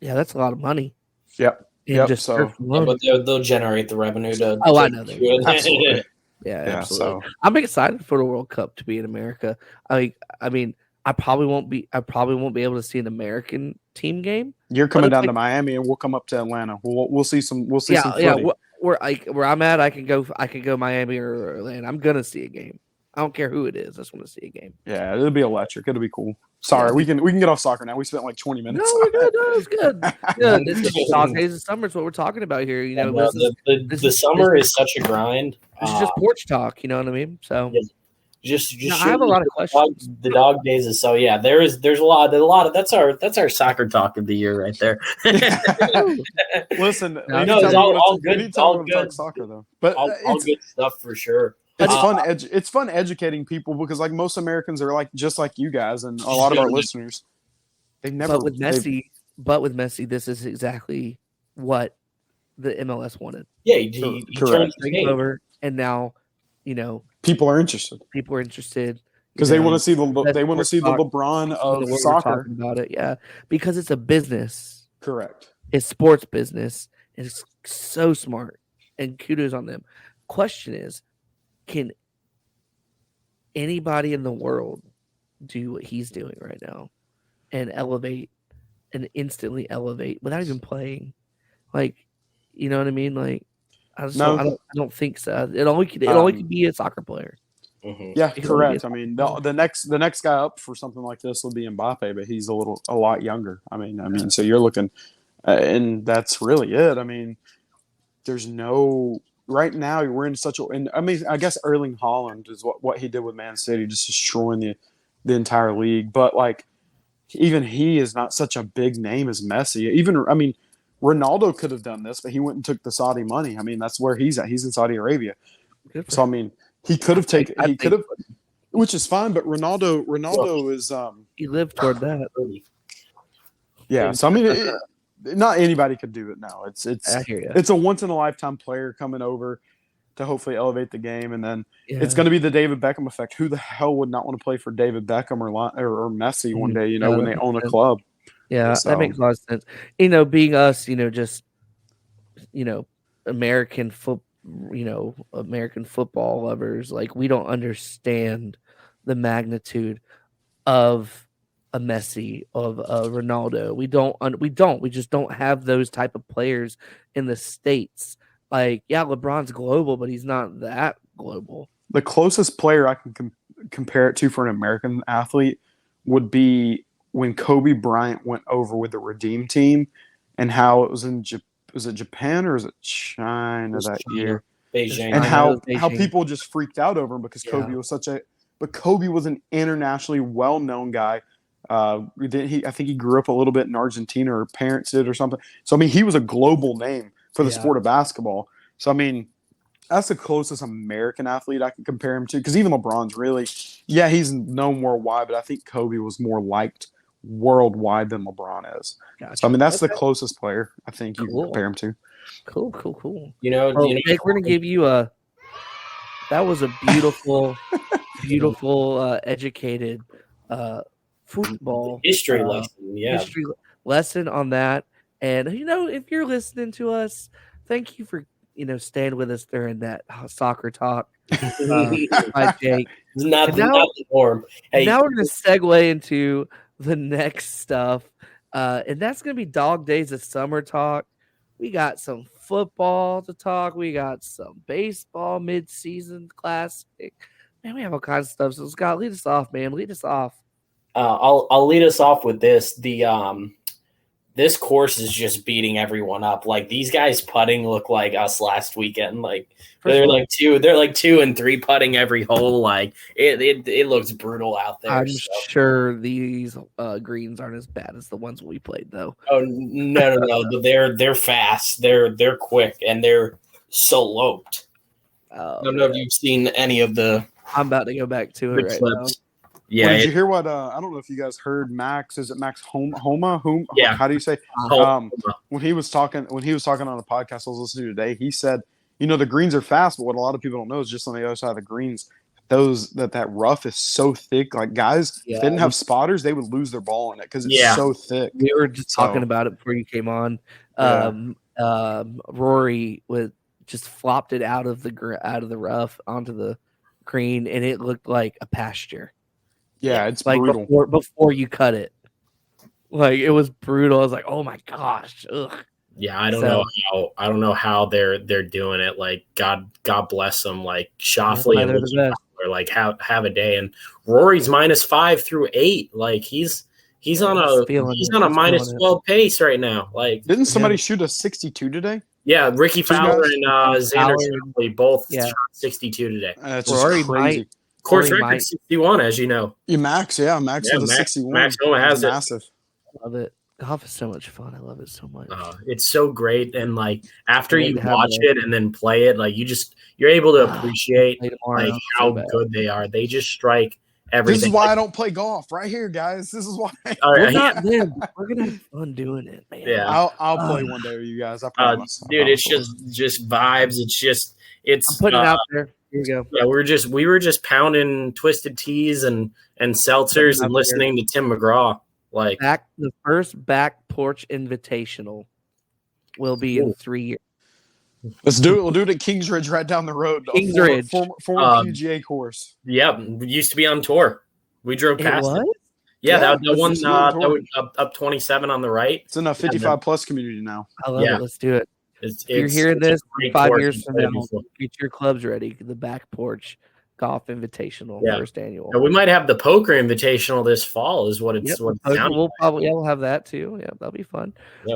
Speaker 1: Yeah, that's a lot of money.
Speaker 3: Yep.
Speaker 2: But they'll generate the revenue to.
Speaker 1: Oh, I know they will.
Speaker 3: Absolutely.
Speaker 1: Yeah, absolutely. So. I'm excited for the World Cup to be in America. I mean, I probably won't be able to see an American team game.
Speaker 3: You're coming down to Miami, and we'll come up to Atlanta. We'll see some. We'll see some.
Speaker 1: Yeah. Where I'm at, I can go Miami or Atlanta. I'm gonna see a game. I don't care who it is. I just want to see a game.
Speaker 3: Yeah, it'll be electric. It'll be cool. Sorry, we can get off soccer now. We spent like 20 minutes.
Speaker 1: No, we're good. No, it's good. Good. It's dog days of summer is what we're talking about here.
Speaker 2: The summer is such a grind.
Speaker 1: It's just porch talk. You know what I mean? So
Speaker 2: just
Speaker 1: I have a lot of questions.
Speaker 2: The dog days is so yeah. There's a lot of that's our soccer talk of the year right there.
Speaker 3: Listen,
Speaker 2: it's all good. All good
Speaker 3: soccer though, but
Speaker 2: all good stuff for sure.
Speaker 3: It's fun. It's fun educating people because, like, most Americans are like just like you guys and a lot of our listeners. They've never.
Speaker 1: But with Messi, this is exactly what the MLS wanted.
Speaker 2: Yeah, he turned
Speaker 1: it over, and now,
Speaker 3: people are interested.
Speaker 1: People are interested
Speaker 3: because they want to see the LeBron of soccer.
Speaker 1: About it, yeah, because it's a business.
Speaker 3: Correct.
Speaker 1: It's sports business. It's so smart, and kudos on them. Question is, can anybody in the world do what he's doing right now and elevate and instantly elevate without even playing? Like, you know what I mean? Like, I don't think so. It only could be a soccer player.
Speaker 3: Mm-hmm. Yeah, correct. I mean, the next guy up for something like this would be Mbappe, but he's a lot younger. I mean, so you're looking, and that's really it. I mean, there's no right now we're in such a. And I mean, I guess Erling Haaland is what he did with Man City, just destroying the entire league. But like, even he is not such a big name as Messi. Even I mean, Ronaldo could have done this, but he went and took the Saudi money. I mean, that's where he's at. He's in Saudi Arabia. So I mean, he could have taken. He could have, which is fine. But Ronaldo is.
Speaker 1: He lived toward that.
Speaker 3: Yeah. So I mean, not anybody could do it now. It's a once in a lifetime player coming over to hopefully elevate the game, and then it's going to be the David Beckham effect. Who the hell would not want to play for David Beckham or Messi one day? You know, when they own a club.
Speaker 1: Yeah, so. That makes a lot of sense. You know, being us, you know, just American football lovers, like we don't understand the magnitude of a Messi, of a Ronaldo. We just don't have those type of players in the States. Like, yeah, LeBron's global, but he's not that global.
Speaker 3: The closest player I can compare it to for an American athlete would be when Kobe Bryant went over with the Redeem team, and how it was was it Japan or was it China that year?
Speaker 2: Beijing.
Speaker 3: And how people just freaked out over him because Kobe was but Kobe was an internationally well-known guy. I think he grew up a little bit in Argentina, or parents did or something. So I mean, he was a global name for the sport of basketball. So I mean, that's the closest American athlete I can compare him to. Because even LeBron's really, he's known worldwide, but I think Kobe was more liked worldwide than LeBron is. Gotcha. So I mean, that's the closest player I think you can compare him to.
Speaker 1: Cool.
Speaker 2: Nick,
Speaker 1: we're gonna give you that was a beautiful, educated football
Speaker 2: history lesson. Yeah,
Speaker 1: history lesson on that. And if you're listening to us, thank you for staying with us during that soccer talk. Hi, Jake.
Speaker 2: Not the norm. Hey,
Speaker 1: now we're gonna segue into the next stuff, and that's gonna be dog days of summer talk. We got some football to talk. We got some baseball mid-season classic. Man, we have all kinds of stuff. So Scott, lead us off, man. Lead us off.
Speaker 2: I'll lead us off with this. This course is just beating everyone up. Like, these guys putting look like us last weekend. Like, they're like 2 and 3 putting every hole. Like, it looks brutal out there.
Speaker 1: I'm sure these greens aren't as bad as the ones we played, though.
Speaker 2: Oh no! They're fast. They're quick, and they're sloped. I don't know if you've seen any of the.
Speaker 1: I'm about to go back to it right now.
Speaker 2: Yeah.
Speaker 3: Did you hear what? I don't know if you guys heard Max. Is it Max Homa?
Speaker 2: Yeah.
Speaker 3: How do you say? When he was talking on a podcast I was listening to today, he said, the greens are fast, but what a lot of people don't know is just on the other side of the greens, that rough is so thick. Like, guys, if they didn't have spotters, they would lose their ball in it because it's so thick.
Speaker 1: We were just talking about it before you came on. Rory just flopped it out of the rough onto the green, and it looked like a pasture.
Speaker 3: Yeah, it's
Speaker 1: like
Speaker 3: brutal.
Speaker 1: Before you cut it. Like, it was brutal. I was like, oh my gosh. Ugh.
Speaker 2: Yeah, I don't know how they're doing it. Like, God bless them. Like, Shoffley and are like have a day, and Rory's -5 through 8. Like, he's on a minus 12 pace right now. Like,
Speaker 3: didn't somebody shoot a 62 today?
Speaker 2: Yeah, Ricky Fowler and Xander Shoffley both shot 62 today.
Speaker 3: That's just crazy.
Speaker 2: Course record 61, as you know.
Speaker 3: Max with a 61.
Speaker 2: Max Homa has it.
Speaker 3: Massive.
Speaker 1: I love it. Golf is so much fun. I love it so much.
Speaker 2: It's so great, and like, after you watch it and then play it, like, you're able to appreciate like how good they are. They just strike everything.
Speaker 3: This is why I don't play golf right here, guys. This is why.
Speaker 1: We're gonna have fun doing it, man.
Speaker 2: Yeah,
Speaker 3: I'll play one day with you guys. I promise.
Speaker 2: Dude, it's just vibes. I'm
Speaker 1: putting it out there. Here you go.
Speaker 2: Yeah, we were just pounding Twisted Teas and seltzers and listening to Tim McGraw. Like,
Speaker 1: the first back porch invitational will be in 3 years.
Speaker 3: Let's do it. We'll do it at Kingsridge, right down the road.
Speaker 1: Kingsridge,
Speaker 3: former PGA course.
Speaker 2: Yeah, used to be on tour. We drove past it.
Speaker 3: Yeah,
Speaker 2: that one that was up 27 on the right.
Speaker 3: It's in a 55 plus community now.
Speaker 1: I love it. Let's do it. If you're hearing this 5 years from now, get your clubs ready. The back porch golf invitational, first annual.
Speaker 2: Yeah, we might have the poker invitational this fall. Is what it's. What it
Speaker 1: we'll have that too. Yeah, that'll be fun.
Speaker 2: Yeah.